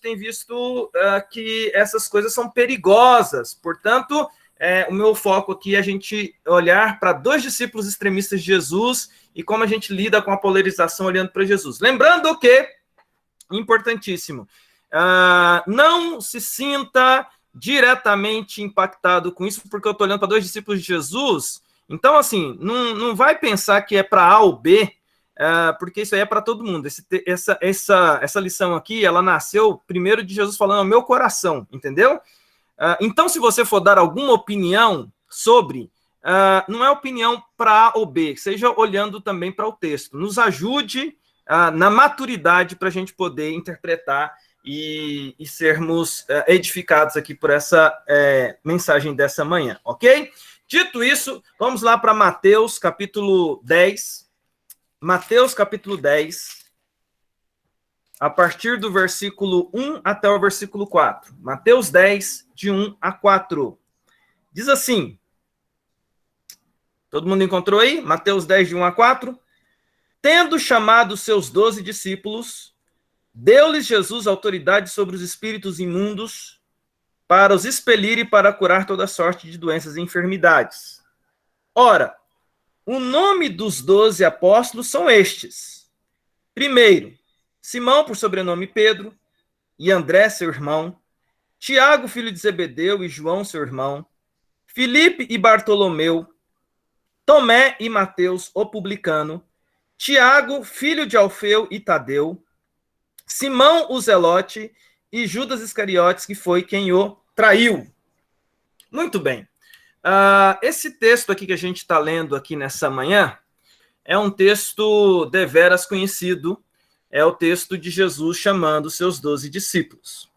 tem visto que essas coisas são perigosas. Portanto, o meu foco aqui é a gente olhar para dois discípulos extremistas de Jesus e como a gente lida com a polarização olhando para Jesus. Lembrando que, importantíssimo, não se sinta diretamente impactado com isso, porque eu estou olhando para dois discípulos de Jesus. Então, assim, não vai pensar que é para A ou B, porque isso aí é para todo mundo. Essa lição aqui, ela nasceu primeiro de Jesus falando ao meu coração, entendeu? Então, se você for dar alguma opinião sobre, não é opinião para A ou B, seja olhando também para o texto. Nos ajude na maturidade para a gente poder interpretar e sermos edificados aqui por essa mensagem dessa manhã, ok? Dito isso, vamos lá para Mateus, capítulo 10. Mateus, capítulo 10, a partir do versículo 1 até o versículo 4. Mateus 10, de 1 a 4. Diz assim, todo mundo encontrou aí? Mateus 10, de 1 a 4. Tendo chamado seus 12 discípulos, deu-lhes Jesus autoridade sobre os espíritos imundos para os expelir e para curar toda sorte de doenças e enfermidades. Ora, o nome dos 12 apóstolos são estes. Primeiro, Simão, por sobrenome Pedro, e André, seu irmão, Tiago, filho de Zebedeu, e João, seu irmão, Filipe e Bartolomeu, Tomé e Mateus, o publicano, Tiago, filho de Alfeu e Tadeu, Simão, o Zelote, e Judas Iscariotes, que foi quem o traiu. Muito bem. Esse texto aqui que a gente está lendo aqui nessa manhã é um texto deveras conhecido, é o texto de Jesus chamando seus 12 discípulos.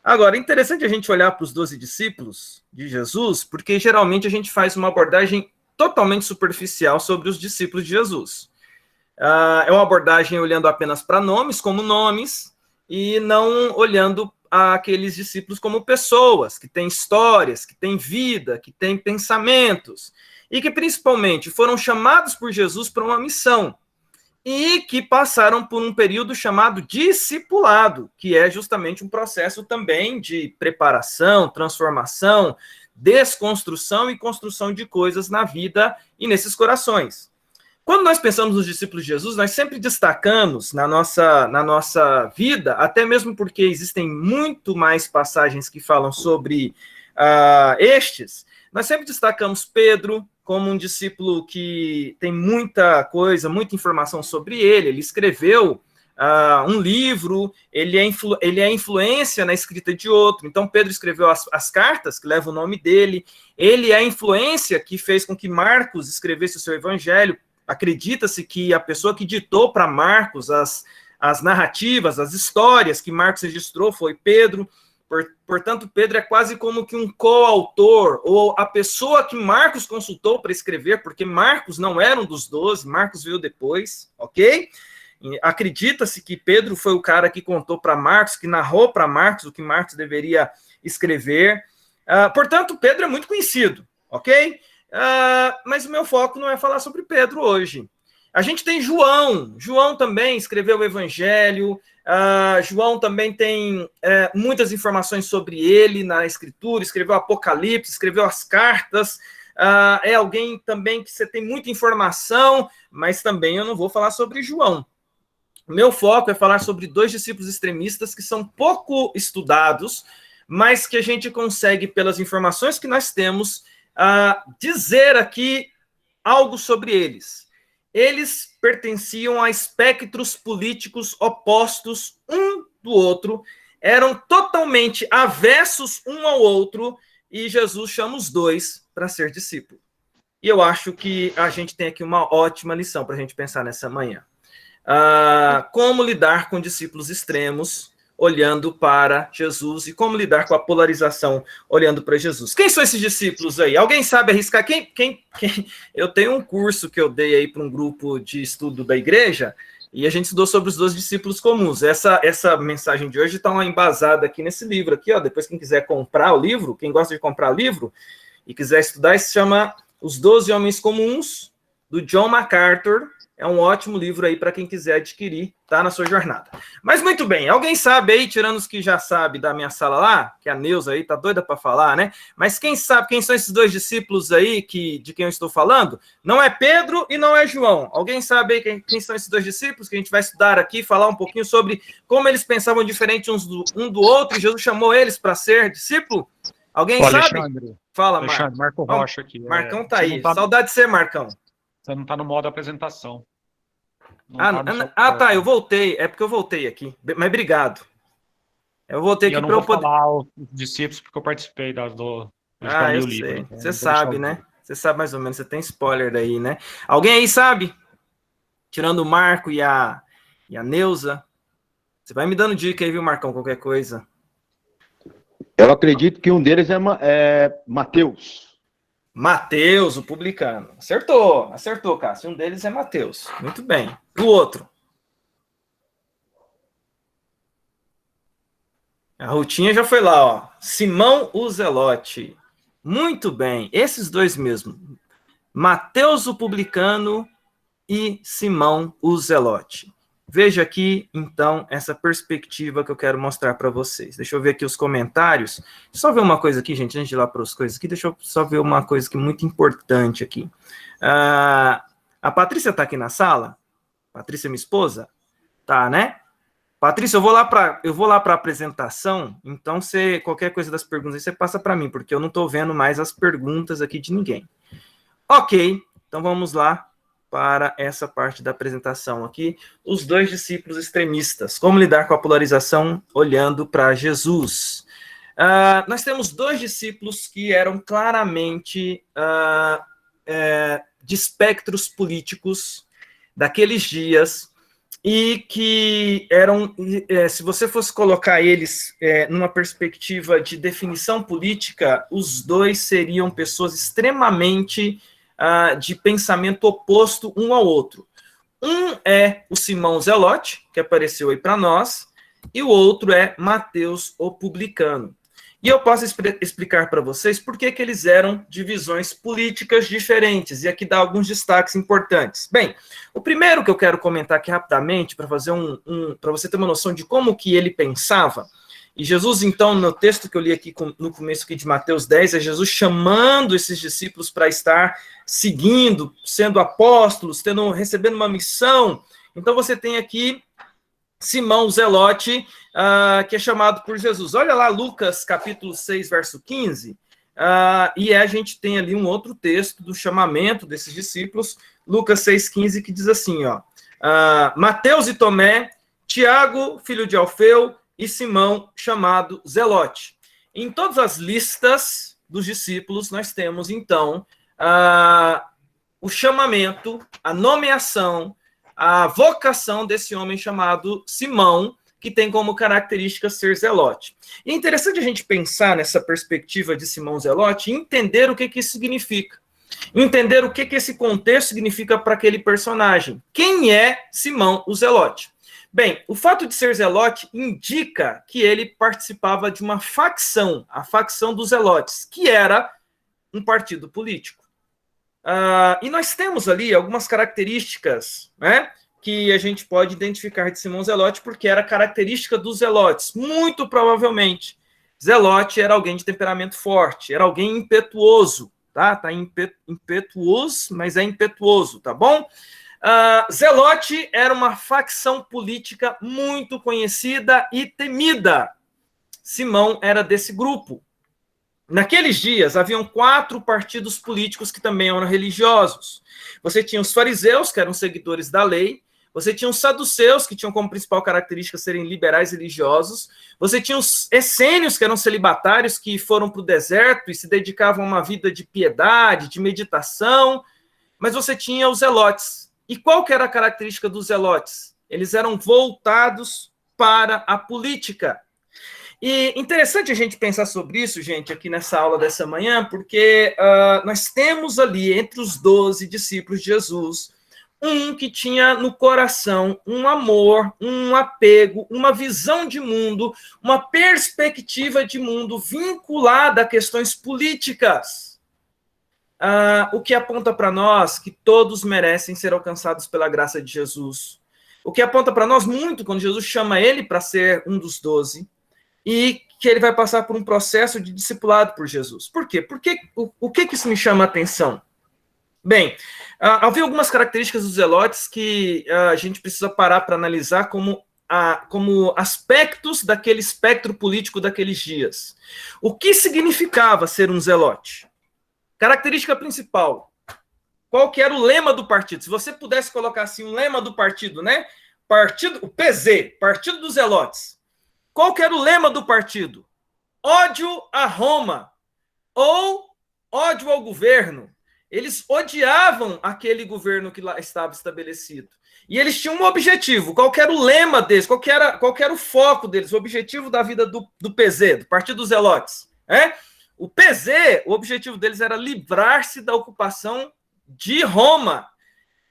Agora, é interessante a gente olhar para os 12 discípulos de Jesus, porque geralmente a gente faz uma abordagem totalmente superficial sobre os discípulos de Jesus. É uma abordagem olhando apenas para nomes, como nomes, e não olhando aqueles discípulos como pessoas, que têm histórias, que têm vida, que têm pensamentos, e que principalmente foram chamados por Jesus para uma missão, e que passaram por um período chamado discipulado, que é justamente um processo também de preparação, transformação, desconstrução e construção de coisas na vida e nesses corações. Quando nós pensamos nos discípulos de Jesus, nós sempre destacamos na nossa vida, até mesmo porque existem muito mais passagens que falam sobre estes, nós sempre destacamos Pedro como um discípulo que tem muita coisa, muita informação sobre ele. Ele escreveu um livro, ele é influência na escrita de outro. Então, Pedro escreveu as cartas, que levam o nome dele. Ele é a influência que fez com que Marcos escrevesse o seu evangelho. Acredita-se que a pessoa que ditou para Marcos as narrativas, as histórias que Marcos registrou foi Pedro. Portanto, Pedro é quase como que um coautor, ou a pessoa que Marcos consultou para escrever, porque Marcos não era um dos 12, Marcos veio depois, ok? Acredita-se que Pedro foi o cara que contou para Marcos, que narrou para Marcos o que Marcos deveria escrever. Portanto, Pedro é muito conhecido, ok? Mas o meu foco não é falar sobre Pedro hoje. A gente tem João. João também escreveu o Evangelho. João também tem muitas informações sobre ele na Escritura. Escreveu o Apocalipse, escreveu as cartas. É alguém também que você tem muita informação, mas também eu não vou falar sobre João. O meu foco é falar sobre dois discípulos extremistas que são pouco estudados, mas que a gente consegue, pelas informações que nós temos, dizer aqui algo sobre eles. Eles pertenciam a espectros políticos opostos um do outro, eram totalmente avessos um ao outro, e Jesus chama os dois para ser discípulo. E eu acho que a gente tem aqui uma ótima lição para a gente pensar nessa manhã. Como lidar com discípulos extremos, olhando para Jesus, e como lidar com a polarização olhando para Jesus. Quem são esses discípulos aí? Alguém sabe arriscar? Quem? Eu tenho um curso que eu dei aí para um grupo de estudo da igreja, e a gente estudou sobre os 12 discípulos comuns. Essa mensagem de hoje está embasada aqui nesse livro aqui, ó. Depois quem quiser comprar o livro, quem gosta de comprar livro e quiser estudar, se chama Os 12 Homens Comuns, do John MacArthur. é um ótimo livro aí para quem quiser adquirir, tá, na sua jornada. Mas muito bem, alguém sabe aí, tirando os que já sabe da minha sala lá, que a Neuza aí tá doida para falar, né? Mas quem sabe quem são esses dois discípulos aí de quem eu estou falando? Não é Pedro e não é João. Alguém sabe aí quem são esses dois discípulos que a gente vai estudar aqui, falar um pouquinho sobre como eles pensavam diferente um do outro e Jesus chamou eles para ser discípulo? Alguém sabe? Fala, Alexandre, Marco Rocha aqui. Marcão tá aí. Saudade de ser, Marcão. Você não tá no modo apresentação. Tá, eu voltei. É porque eu voltei aqui. Mas obrigado. Eu voltei aqui para eu poder falar os discípulos porque eu participei do eu sei. Livro, então você sabe, né? Você sabe mais ou menos. Você tem spoiler daí, né? Alguém aí sabe? Tirando o Marco e a Neuza. Você vai me dando dica aí, viu, Marcão? Qualquer coisa. Eu acredito que um deles é Mateus. Mateus, o publicano. Acertou, Cássio. Um deles é Mateus. Muito bem. O outro? A Rutinha já foi lá, ó. Simão o Zelote. Muito bem. Esses dois mesmo. Mateus o publicano e Simão o Zelote. Veja aqui, então, essa perspectiva que eu quero mostrar para vocês. Deixa eu ver aqui os comentários. Só ver uma coisa aqui, gente, antes de ir lá para as coisas aqui, deixa eu só ver uma coisa aqui muito importante aqui. A Patrícia está aqui na sala? Patrícia, minha esposa? Tá, né? Patrícia, eu vou lá para a apresentação, então qualquer coisa das perguntas aí você passa para mim, porque eu não estou vendo mais as perguntas aqui de ninguém. Ok, então vamos lá para essa parte da apresentação aqui, os dois discípulos extremistas, como lidar com a polarização olhando para Jesus. Nós temos dois discípulos que eram claramente de espectros políticos daqueles dias e que eram, se você fosse colocar eles numa perspectiva de definição política, os dois seriam pessoas extremamente de pensamento oposto um ao outro. Um é o Simão Zelote, que apareceu aí para nós, e o outro é Mateus, o publicano. E eu posso explicar para vocês por que eles eram de visões políticas diferentes, e aqui dá alguns destaques importantes. Bem, o primeiro que eu quero comentar aqui rapidamente, para fazer para você ter uma noção de como que ele pensava. E Jesus, então, no texto que eu li aqui no começo aqui de Mateus 10, é Jesus chamando esses discípulos para estar seguindo, sendo apóstolos, recebendo uma missão. Então, você tem aqui Simão Zelote, que é chamado por Jesus. Olha lá Lucas, capítulo 6, verso 15, e a gente tem ali um outro texto do chamamento desses discípulos, Lucas 6,15, que diz assim, ó, Mateus e Tomé, Tiago, filho de Alfeu, e Simão, chamado Zelote. Em todas as listas dos discípulos, nós temos, então, o chamamento, a nomeação, a vocação desse homem chamado Simão, que tem como característica ser Zelote. E é interessante a gente pensar nessa perspectiva de Simão Zelote e entender o que isso significa. Entender o que esse contexto significa para aquele personagem. Quem é Simão o Zelote? Bem, o fato de ser Zelote indica que ele participava de uma facção, a facção dos Zelotes, que era um partido político. E nós temos ali algumas características, né, que a gente pode identificar de Simão Zelote, porque era característica dos Zelotes. Muito provavelmente, Zelote era alguém de temperamento forte, era alguém impetuoso, tá impetuoso, mas é impetuoso, tá bom? Zelote era uma facção política muito conhecida e temida. Simão era desse grupo. Naqueles dias, haviam 4 partidos políticos que também eram religiosos. Você tinha os fariseus, que eram seguidores da lei. Você tinha os saduceus, que tinham como principal característica serem liberais religiosos. Você tinha os essênios, que eram celibatários, que foram para o deserto e se dedicavam a uma vida de piedade, de meditação. Mas você tinha os zelotes. E qual que era a característica dos zelotes? Eles eram voltados para a política. E interessante a gente pensar sobre isso, gente, aqui nessa aula dessa manhã, porque nós temos ali, entre os 12 discípulos de Jesus, um que tinha no coração um amor, um apego, uma visão de mundo, uma perspectiva de mundo vinculada a questões políticas. o que aponta para nós que todos merecem ser alcançados pela graça de Jesus. O que aponta para nós muito quando Jesus chama ele para ser um dos 12 e que ele vai passar por um processo de discipulado por Jesus. Por quê? O que isso me chama a atenção? Bem, havia algumas características dos zelotes que a gente precisa parar para analisar como aspectos daquele espectro político daqueles dias. O que significava ser um zelote? Característica principal. Qual que era o lema do partido? Se você pudesse colocar assim um lema do partido, né? O PZ, Partido dos Zelotes. Qual que era o lema do partido? Ódio a Roma ou ódio ao governo. Eles odiavam aquele governo que lá estava estabelecido. E eles tinham um objetivo. Qual que era o lema deles? Qual que era o foco deles? O objetivo da vida do PZ, do Partido dos Zelotes. O PZ, o objetivo deles era livrar-se da ocupação de Roma,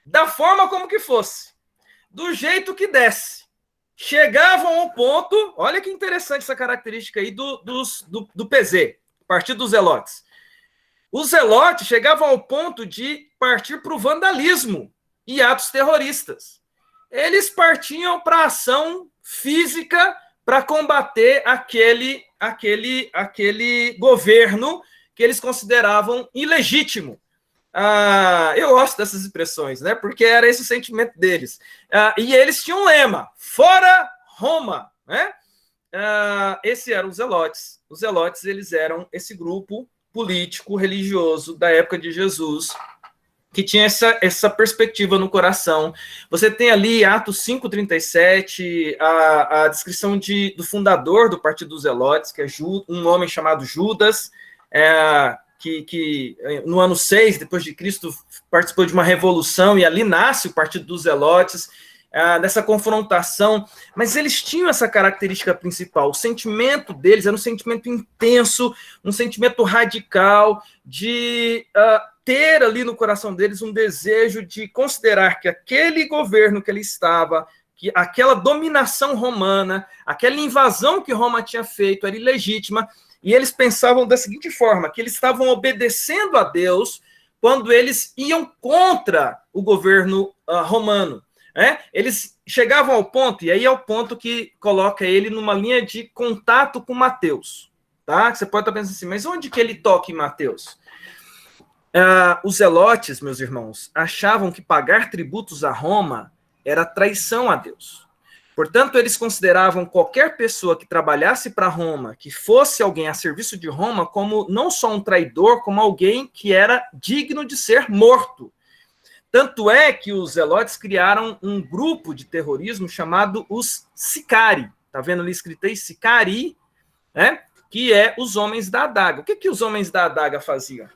da forma como que fosse, do jeito que desse. Chegavam ao ponto, olha que interessante essa característica aí do PZ, Partido dos Zelotes. Os zelotes chegavam ao ponto de partir para o vandalismo e atos terroristas. Eles partiam para a ação física para combater aquele governo que eles consideravam ilegítimo. Eu gosto dessas expressões, né? Porque era esse o sentimento deles. E eles tinham um lema: fora Roma, né? Esses eram os zelotes. Os zelotes, eles eram esse grupo político, religioso da época de Jesus, que tinha essa perspectiva no coração. Você tem ali Atos 5:37, a descrição do fundador do Partido dos Zelotes, que é um homem chamado Judas, que no ano 6 depois de Cristo participou de uma revolução, e ali nasce o Partido dos Zelotes, dessa confrontação. Mas eles tinham essa característica principal. O sentimento deles era um sentimento intenso, um sentimento radical, de ter ali no coração deles um desejo de considerar que aquele governo que ele estava, que aquela dominação romana, aquela invasão que Roma tinha feito era ilegítima, e eles pensavam da seguinte forma, que eles estavam obedecendo a Deus quando eles iam contra o governo romano. Eles chegavam ao ponto, e aí é o ponto que coloca ele numa linha de contato com Mateus. Tá? Você pode estar pensando assim, mas onde que ele toca em Mateus? Os zelotes, meus irmãos, achavam que pagar tributos a Roma era traição a Deus. Portanto, eles consideravam qualquer pessoa que trabalhasse para Roma, que fosse alguém a serviço de Roma, como não só um traidor, como alguém que era digno de ser morto. Tanto é que os zelotes criaram um grupo de terrorismo chamado os Sicari. Está vendo ali escrito aí? Sicari, né? Que é os homens da adaga. O que os homens da adaga faziam?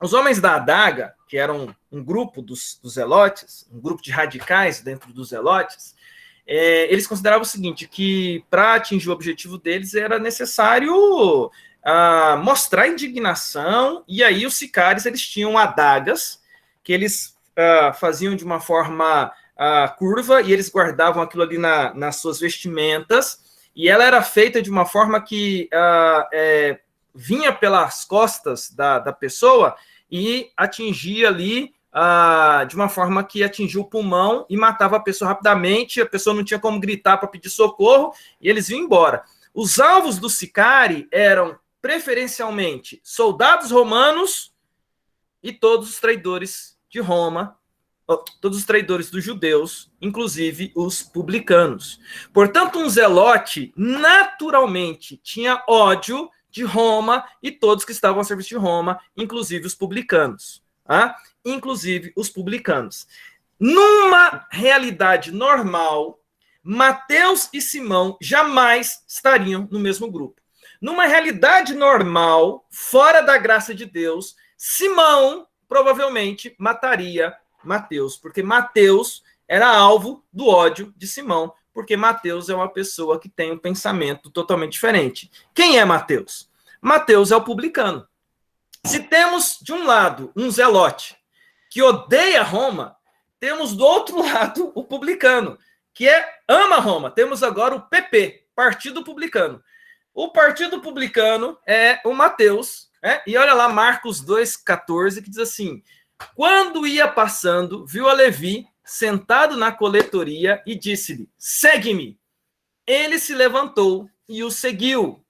Os homens da adaga, que eram um grupo dos zelotes, um grupo de radicais dentro dos zelotes, eles consideravam o seguinte, que para atingir o objetivo deles era necessário mostrar indignação, e aí os sicários, eles tinham adagas que eles faziam de uma forma curva, e eles guardavam aquilo ali nas suas vestimentas, e ela era feita de uma forma que vinha pelas costas da pessoa e atingia ali de uma forma que atingia o pulmão e matava a pessoa rapidamente, a pessoa não tinha como gritar para pedir socorro, e eles iam embora. Os alvos do sicari eram, preferencialmente, soldados romanos e todos os traidores de Roma, todos os traidores dos judeus, inclusive os publicanos. Portanto, um zelote, naturalmente, tinha ódio de Roma e todos que estavam a serviço de Roma, inclusive os publicanos. Inclusive os publicanos. Numa realidade normal, Mateus e Simão jamais estariam no mesmo grupo. Numa realidade normal, fora da graça de Deus, Simão provavelmente mataria Mateus, porque Mateus era alvo do ódio de Simão, porque Mateus é uma pessoa que tem um pensamento totalmente diferente. Quem é Mateus? Mateus é o publicano. Se temos, de um lado, um zelote que odeia Roma, temos do outro lado o publicano, que ama Roma. Temos agora o PP, Partido Publicano. O Partido Publicano é o Mateus, E olha lá Marcos 2,14, que diz assim: quando ia passando, viu a Levi sentado na coletoria e disse-lhe: segue-me. Ele se levantou e o seguiu.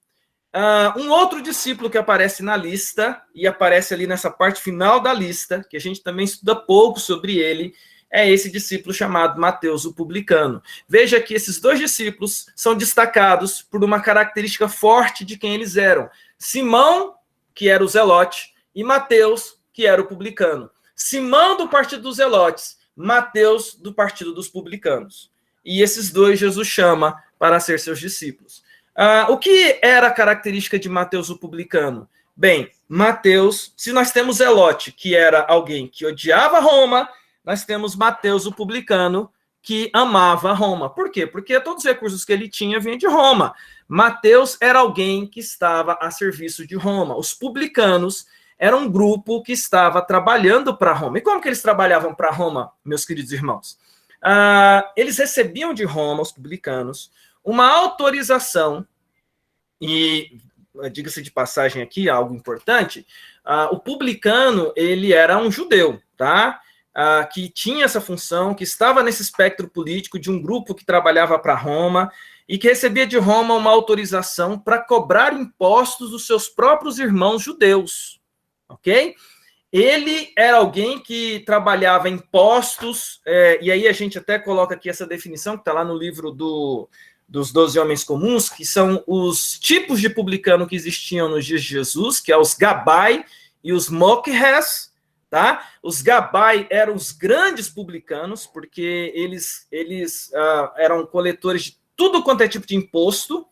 Um outro discípulo que aparece na lista, e aparece ali nessa parte final da lista, que a gente também estuda pouco sobre ele, é esse discípulo chamado Mateus, o publicano. Veja que esses dois discípulos são destacados por uma característica forte de quem eles eram. Simão, que era o zelote, e Mateus, que era o publicano. Simão do partido dos zelotes, Mateus do partido dos publicanos. E esses dois Jesus chama para ser seus discípulos. O que era a característica de Mateus o publicano? Bem, Mateus, se nós temos Zelote, que era alguém que odiava Roma, nós temos Mateus o publicano, que amava Roma. Por quê? Porque todos os recursos que ele tinha vinham de Roma. Mateus era alguém que estava a serviço de Roma. Os publicanos eram um grupo que estava trabalhando para Roma. E como que eles trabalhavam para Roma, meus queridos irmãos? Eles recebiam de Roma, os publicanos, uma autorização, e diga-se de passagem aqui, algo importante, o publicano, ele era um judeu, tá? Que tinha essa função, que estava nesse espectro político de um grupo que trabalhava para Roma, e que recebia de Roma uma autorização para cobrar impostos dos seus próprios irmãos judeus, ok? Ele era alguém que trabalhava impostos, e aí a gente até coloca aqui essa definição, que está lá no livro dos 12 homens comuns, que são os tipos de publicano que existiam nos dias de Jesus, que é os gabai e os mokres, tá? Os gabai eram os grandes publicanos, porque eles eram coletores de tudo quanto é tipo de imposto,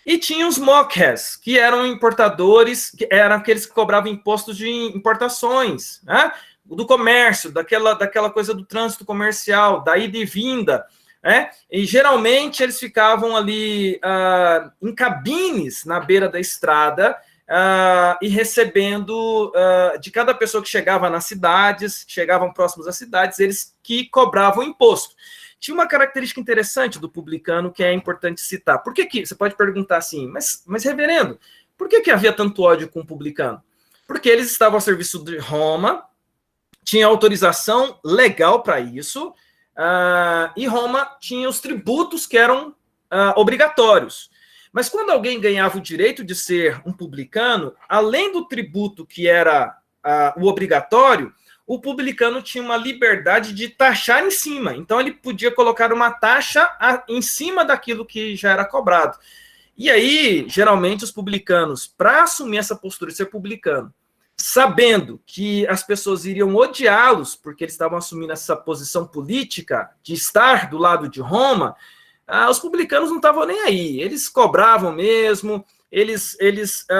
e tinha os mokres, que eram importadores, que eram aqueles que cobravam impostos de importações, né? Do comércio, daquela coisa do trânsito comercial, da ida e vinda, e geralmente eles ficavam ali em cabines na beira da estrada e recebendo de cada pessoa que chegava nas cidades, chegavam próximos às cidades, eles que cobravam imposto. Tinha uma característica interessante do publicano que é importante citar. Por que você pode perguntar assim, mas reverendo, por que havia tanto ódio com o publicano? Porque eles estavam ao serviço de Roma, tinha autorização legal para isso, e Roma tinha os tributos que eram obrigatórios. Mas quando alguém ganhava o direito de ser um publicano, além do tributo que era o obrigatório, o publicano tinha uma liberdade de taxar em cima. Então, ele podia colocar uma taxa em cima daquilo que já era cobrado. E aí, geralmente, os publicanos, para assumir essa postura de ser publicano, sabendo que as pessoas iriam odiá-los, porque eles estavam assumindo essa posição política de estar do lado de Roma, os publicanos não estavam nem aí. Eles cobravam mesmo, eles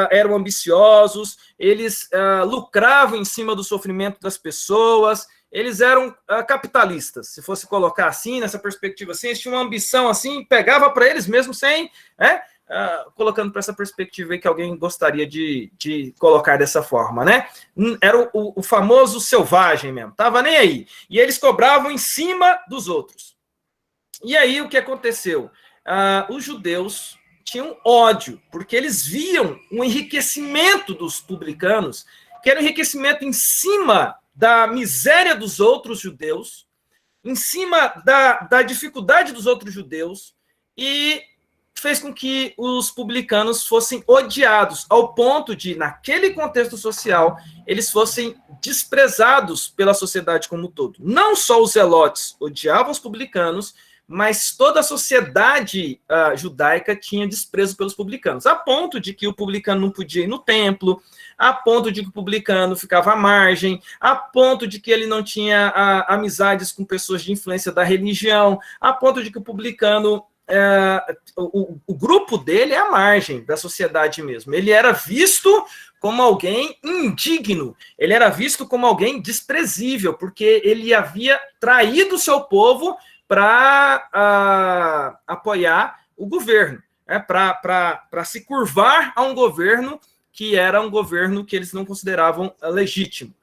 eram ambiciosos, eles lucravam em cima do sofrimento das pessoas, eles eram capitalistas, se fosse colocar assim, nessa perspectiva assim, eles tinham uma ambição assim, pegava para eles mesmo sem, colocando para essa perspectiva aí que alguém gostaria de colocar dessa forma, né? Era o famoso selvagem mesmo, tava nem aí. E eles cobravam em cima dos outros. E aí o que aconteceu? Os judeus tinham ódio, porque eles viam um enriquecimento dos publicanos, que era um enriquecimento em cima da miséria dos outros judeus, em cima da dificuldade dos outros judeus, e fez com que os publicanos fossem odiados, ao ponto de, naquele contexto social, eles fossem desprezados pela sociedade como um todo. Não só os zelotes odiavam os publicanos, mas toda a sociedade judaica tinha desprezo pelos publicanos, a ponto de que o publicano não podia ir no templo, a ponto de que o publicano ficava à margem, a ponto de que ele não tinha amizades com pessoas de influência da religião, a ponto de que o publicano, o grupo dele é à margem da sociedade mesmo. Ele era visto como alguém indigno, ele era visto como alguém desprezível, porque ele havia traído o seu povo para apoiar o governo, para se curvar a um governo que era um governo que eles não consideravam legítimo.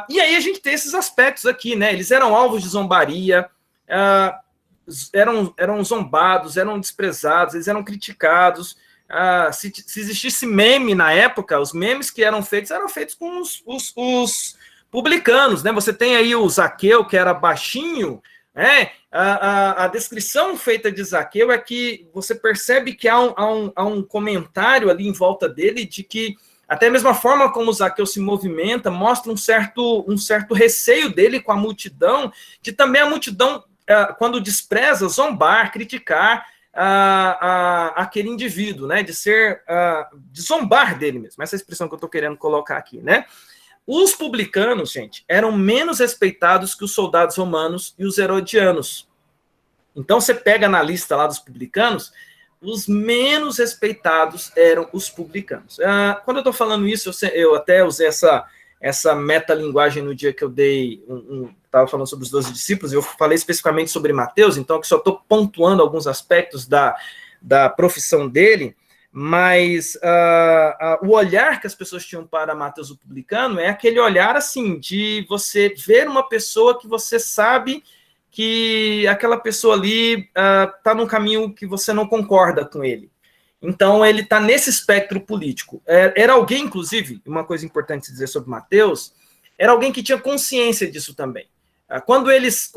E aí a gente tem esses aspectos aqui, né? Eles eram alvos de zombaria, eram zombados, eram desprezados, eles eram criticados, se existisse meme na época, os memes que eram feitos com os publicanos, né? Você tem aí o Zaqueu, que era baixinho, né? A descrição feita de Zaqueu é que você percebe que há um comentário ali em volta dele de que até mesmo a forma como Zaqueu se movimenta mostra um certo receio dele com a multidão, de também a multidão, quando despreza, zombar, criticar aquele indivíduo, né? De zombar dele mesmo. Essa é a expressão que eu estou querendo colocar aqui, né? Os publicanos, gente, eram menos respeitados que os soldados romanos e os herodianos. Então, você pega na lista lá dos publicanos, os menos respeitados eram os publicanos. Quando eu estou falando isso, eu até usei essa metalinguagem no dia que eu estava falando sobre os 12 discípulos, eu falei especificamente sobre Mateus, então eu só estou pontuando alguns aspectos da profissão dele, mas o olhar que as pessoas tinham para Mateus o publicano é aquele olhar assim, de você ver uma pessoa que você sabe que aquela pessoa ali está num caminho que você não concorda com ele. Então, ele está nesse espectro político. Era alguém, inclusive, uma coisa importante dizer sobre Mateus, era alguém que tinha consciência disso também. Quando eles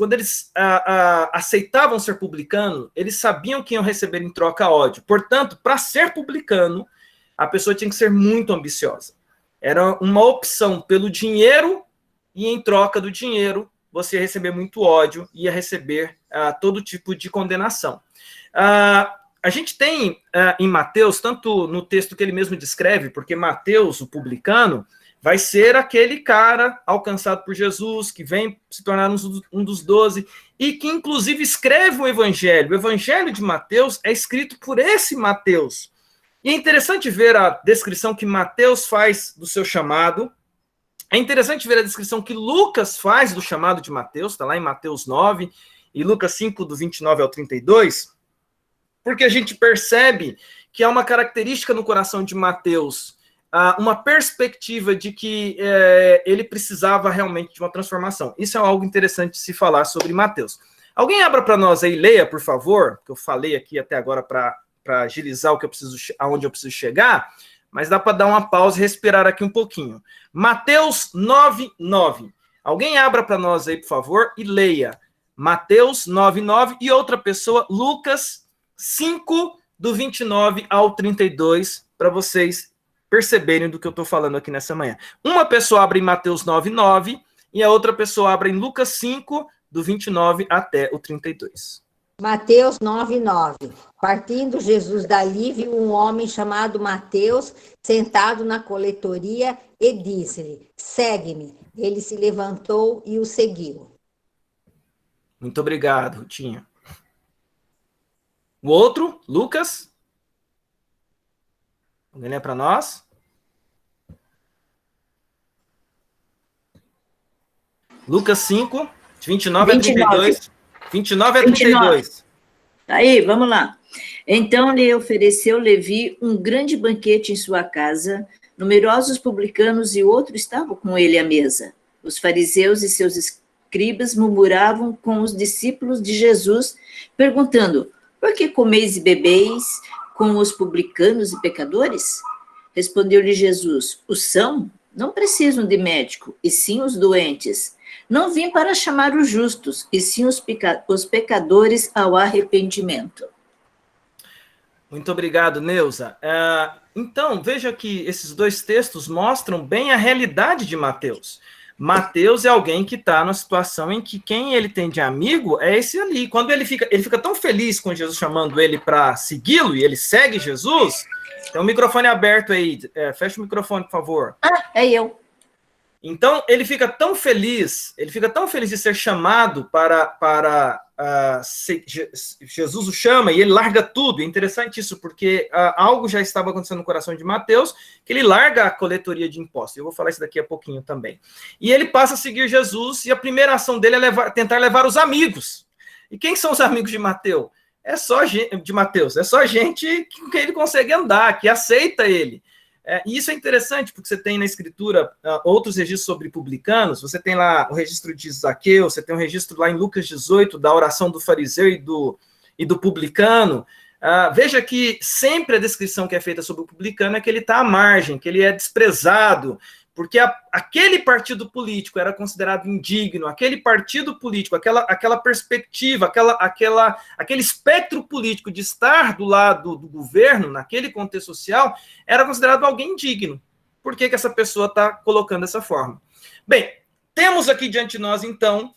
aceitavam ser publicano, eles sabiam que iam receber em troca ódio. Portanto, para ser publicano, a pessoa tinha que ser muito ambiciosa. Era uma opção pelo dinheiro, e em troca do dinheiro, você ia receber muito ódio, ia receber todo tipo de condenação. A gente tem em Mateus, tanto no texto que ele mesmo descreve, porque Mateus, o publicano, vai ser aquele cara alcançado por Jesus, que vem se tornar um dos 12, e que inclusive escreve o Evangelho. O Evangelho de Mateus é escrito por esse Mateus. E é interessante ver a descrição que Mateus faz do seu chamado. É interessante ver a descrição que Lucas faz do chamado de Mateus, está lá em Mateus 9, e Lucas 5, do 29 ao 32, porque a gente percebe que há uma característica no coração de Mateus, uma perspectiva de que ele precisava realmente de uma transformação. Isso é algo interessante de se falar sobre Mateus. Alguém abra para nós aí, leia, por favor, que eu falei aqui até agora para agilizar aonde eu preciso chegar, mas dá para dar uma pausa e respirar aqui um pouquinho. Mateus 9:9. Alguém abra para nós aí, por favor, e leia. Mateus 9:9 e outra pessoa, Lucas 5, do 29 ao 32, para vocês perceberem do que eu estou falando aqui nessa manhã. Uma pessoa abre em Mateus 9:9 e a outra pessoa abre em Lucas 5, do 29 até o 32. Mateus 9:9. Partindo Jesus dali, viu um homem chamado Mateus sentado na coletoria e disse-lhe: segue-me. Ele se levantou e o seguiu. Muito obrigado, Rutinha. O outro, Lucas. Alguém lê para nós? Lucas 5, de 29 a 32. 29 a 32. Aí, vamos lá. Então lhe ofereceu Levi um grande banquete em sua casa. Numerosos publicanos e outros estavam com ele à mesa. Os fariseus e seus escribas murmuravam com os discípulos de Jesus, perguntando: por que comeis e bebeis com os publicanos e pecadores? Respondeu-lhe Jesus: os são? Não precisam de médico, e sim os doentes. Não vim para chamar os justos, e sim os pecadores ao arrependimento. Muito obrigado, Neuza. Então, veja que esses dois textos mostram bem a realidade de Mateus. Mateus é alguém que está numa situação em que quem ele tem de amigo é esse ali. Quando ele fica tão feliz com Jesus chamando ele para segui-lo, e ele segue Jesus. Tem um microfone aberto aí. Fecha o microfone, por favor. É eu. Então, ele fica tão feliz de ser chamado Jesus o chama, e ele larga tudo. É interessante isso, porque algo já estava acontecendo no coração de Mateus, que ele larga a coletoria de impostos. Eu vou falar isso daqui a pouquinho também. E ele passa a seguir Jesus, e a primeira ação dele é tentar levar os amigos. E quem são os amigos de Mateus? É só gente com quem ele consegue andar, que aceita ele. E isso é interessante, porque você tem na Escritura outros registros sobre publicanos. Você tem lá o registro de Zaqueu, você tem um registro lá em Lucas 18 da oração do fariseu e do publicano. Veja que sempre a descrição que é feita sobre o publicano é que ele está à margem, que ele é desprezado, porque aquele partido político era considerado indigno, aquele partido político, aquela perspectiva, aquele espectro político de estar do lado do governo, naquele contexto social, era considerado alguém indigno. Por que essa pessoa está colocando dessa forma? Bem, temos aqui diante de nós, então,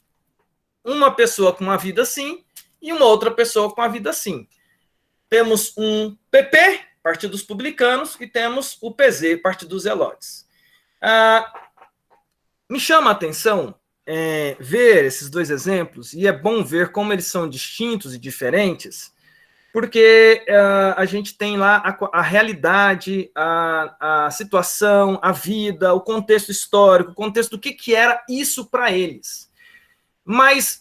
uma pessoa com uma vida assim e uma outra pessoa com uma vida assim. Temos um PP, Partido dos Publicanos, e temos o PZ, Partido dos Zelotes. Me chama a atenção ver esses dois exemplos, e é bom ver como eles são distintos e diferentes, porque a gente tem lá a realidade, a situação, a vida, o contexto histórico, o contexto do que era isso para eles. Mas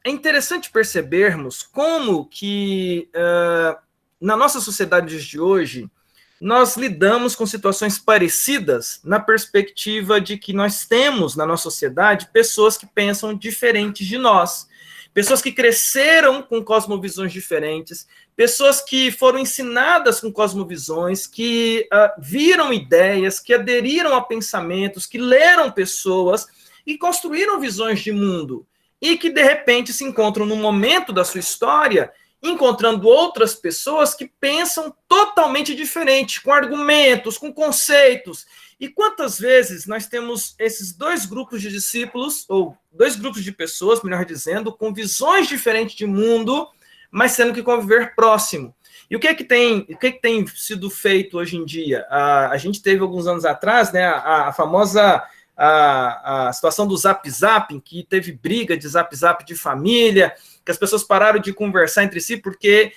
é interessante percebermos como que, na nossa sociedade de hoje, nós lidamos com situações parecidas na perspectiva de que nós temos, na nossa sociedade, pessoas que pensam diferentes de nós, pessoas que cresceram com cosmovisões diferentes, pessoas que foram ensinadas com cosmovisões, que viram ideias, que aderiram a pensamentos, que leram pessoas e construíram visões de mundo, e que, de repente, se encontram num momento da sua história, encontrando outras pessoas que pensam totalmente diferente, com argumentos, com conceitos. E quantas vezes nós temos esses dois grupos de discípulos, ou dois grupos de pessoas, melhor dizendo, com visões diferentes de mundo, mas tendo que conviver próximo. E o que tem sido feito hoje em dia? A gente teve alguns anos atrás, né, a famosa a situação do Zap Zap, em que teve briga de Zap Zap de família, que as pessoas pararam de conversar entre si porque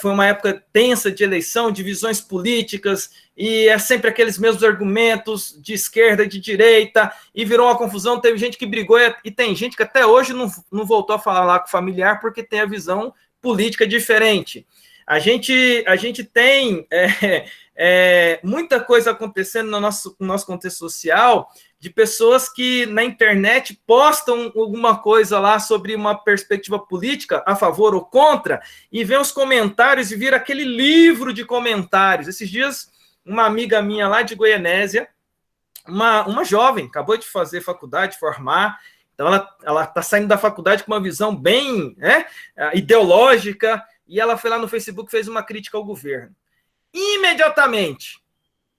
foi uma época tensa de eleição, de visões políticas, e é sempre aqueles mesmos argumentos de esquerda e de direita, e virou uma confusão, teve gente que brigou, e tem gente que até hoje não voltou a falar lá com o familiar porque tem a visão política diferente. A gente tem muita coisa acontecendo no nosso contexto social, de pessoas que na internet postam alguma coisa lá sobre uma perspectiva política, a favor ou contra, e vê os comentários e vira aquele livro de comentários. Esses dias, uma amiga minha lá de Goianésia, uma jovem, acabou de fazer faculdade, formar, então ela está saindo da faculdade com uma visão bem ideológica, e ela foi lá no Facebook e fez uma crítica ao governo. Imediatamente,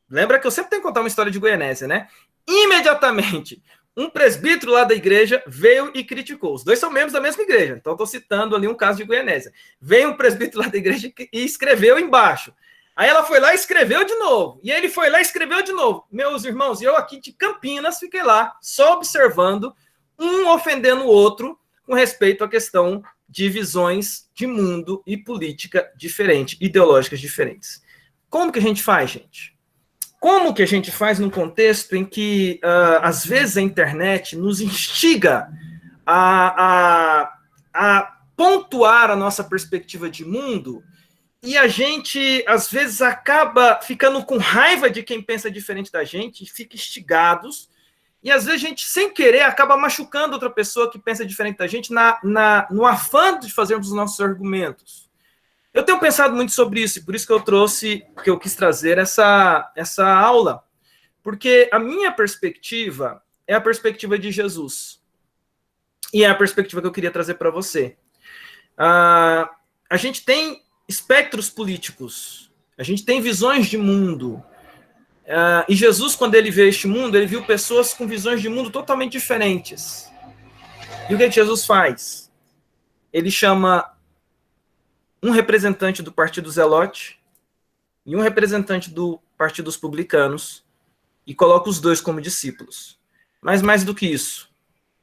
lembra que eu sempre tenho que contar uma história de Goianésia, né? Imediatamente, um presbítero lá da igreja veio e criticou. Os dois são membros da mesma igreja, então estou citando ali um caso de Goianésia. Veio um presbítero lá da igreja e escreveu embaixo. Aí ela foi lá e escreveu de novo. E ele foi lá e escreveu de novo. Meus irmãos, eu aqui de Campinas fiquei lá, só observando, um ofendendo o outro com respeito à questão de visões de mundo e política diferente, ideológicas diferentes. Como que a gente faz, gente? Como que a gente faz num contexto em que, às vezes, a internet nos instiga a pontuar a nossa perspectiva de mundo e a gente, às vezes, acaba ficando com raiva de quem pensa diferente da gente, fica instigados, e às vezes a gente, sem querer, acaba machucando outra pessoa que pensa diferente da gente no afã de fazermos os nossos argumentos. Eu tenho pensado muito sobre isso, e por isso que eu quis trazer essa aula, porque a minha perspectiva é a perspectiva de Jesus, e é a perspectiva que eu queria trazer para você. A gente tem espectros políticos, a gente tem visões de mundo, e Jesus, quando ele veio este mundo, ele viu pessoas com visões de mundo totalmente diferentes. E o que Jesus faz? Ele chama um representante do Partido Zelote e um representante do Partido dos Publicanos e coloca os dois como discípulos. Mas mais do que isso,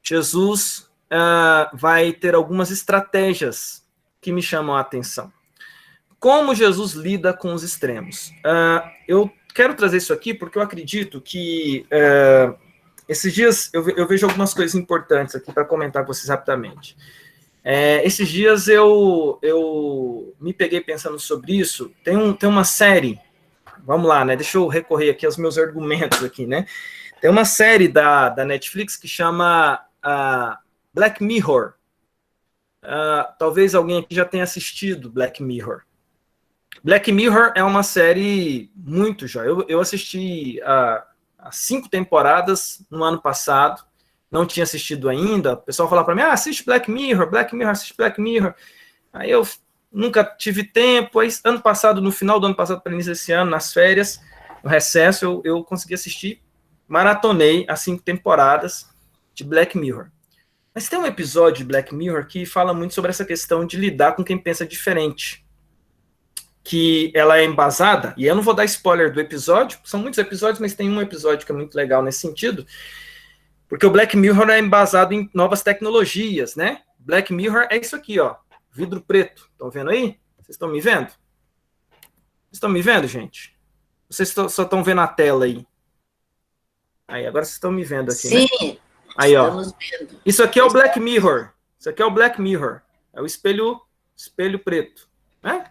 Jesus vai ter algumas estratégias que me chamam a atenção. Como Jesus lida com os extremos? Eu quero trazer isso aqui porque eu acredito que esses dias eu vejo algumas coisas importantes aqui para comentar com vocês rapidamente. Esses dias eu me peguei pensando sobre isso. Tem uma série, vamos lá, né? Deixa eu recorrer aqui aos meus argumentos aqui, né? Tem uma série da Netflix que chama Black Mirror. Talvez alguém aqui já tenha assistido Black Mirror. Black Mirror é uma série muito joia. Eu assisti a 5 temporadas no ano passado, não tinha assistido ainda. O pessoal falava para mim, assiste Black Mirror, assiste Black Mirror. Aí eu nunca tive tempo. Aí, ano passado, no final do ano passado, para início desse ano, nas férias, no recesso, eu consegui assistir, maratonei as 5 temporadas de Black Mirror. Mas tem um episódio de Black Mirror que fala muito sobre essa questão de lidar com quem pensa diferente. Que ela é embasada, e eu não vou dar spoiler do episódio, são muitos episódios, mas tem um episódio que é muito legal nesse sentido, porque o Black Mirror é embasado em novas tecnologias, né? Black Mirror é isso aqui, ó, vidro preto. Estão vendo aí? Vocês estão me vendo? Vocês estão me vendo, gente? Vocês só estão vendo a tela aí? Aí, agora vocês estão me vendo aqui, Sim, né? Aí, ó. estamos vendo. Isso aqui é o Black Mirror. Isso aqui é o Black Mirror. É o espelho preto, né?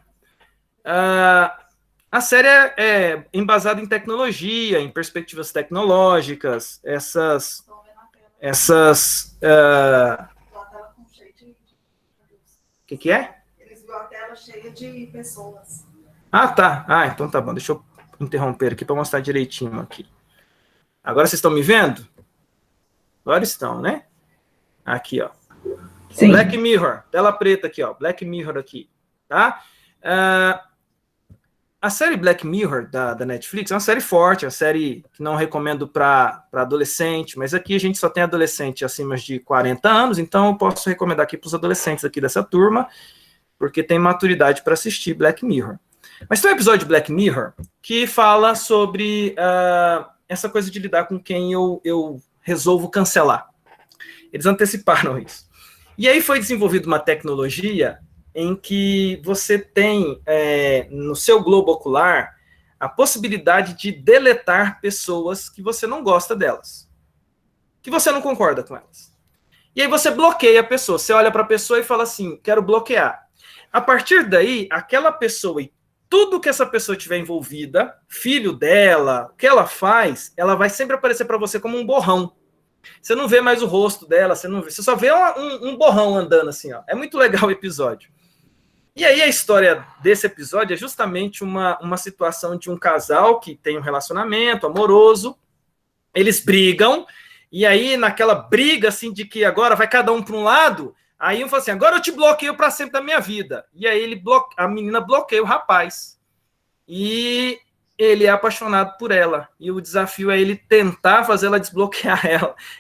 A série é embasada em tecnologia, em perspectivas tecnológicas, essas que é? Eles viram a tela cheia de pessoas. Tá. Então tá bom. Deixa eu interromper aqui para mostrar direitinho aqui. Agora vocês estão me vendo? Agora estão, né? Aqui, ó. Sim. Black Mirror, tela preta aqui, ó. Black Mirror aqui, tá? A série Black Mirror da Netflix é uma série forte, é uma série que não recomendo para adolescente, mas aqui a gente só tem adolescente acima de 40 anos, então eu posso recomendar aqui para os adolescentes aqui dessa turma, porque tem maturidade para assistir Black Mirror. Mas tem um episódio de Black Mirror que fala sobre essa coisa de lidar com quem eu resolvo cancelar. Eles anteciparam isso. E aí foi desenvolvida uma tecnologia em que você tem no seu globo ocular a possibilidade de deletar pessoas que você não gosta delas, que você não concorda com elas. E aí você bloqueia a pessoa, você olha para a pessoa e fala assim, quero bloquear. A partir daí, aquela pessoa e tudo que essa pessoa tiver envolvida, filho dela, o que ela faz, ela vai sempre aparecer para você como um borrão. Você não vê mais o rosto dela, você só vê um borrão andando assim, ó. É muito legal o episódio. E aí a história desse episódio é justamente uma situação de um casal que tem um relacionamento amoroso, eles brigam, e aí naquela briga assim de que agora vai cada um para um lado, aí um fala assim, agora eu te bloqueio para sempre da minha vida. E aí a menina bloqueia o rapaz. E ele é apaixonado por ela. E o desafio é ele tentar fazer ela desbloquear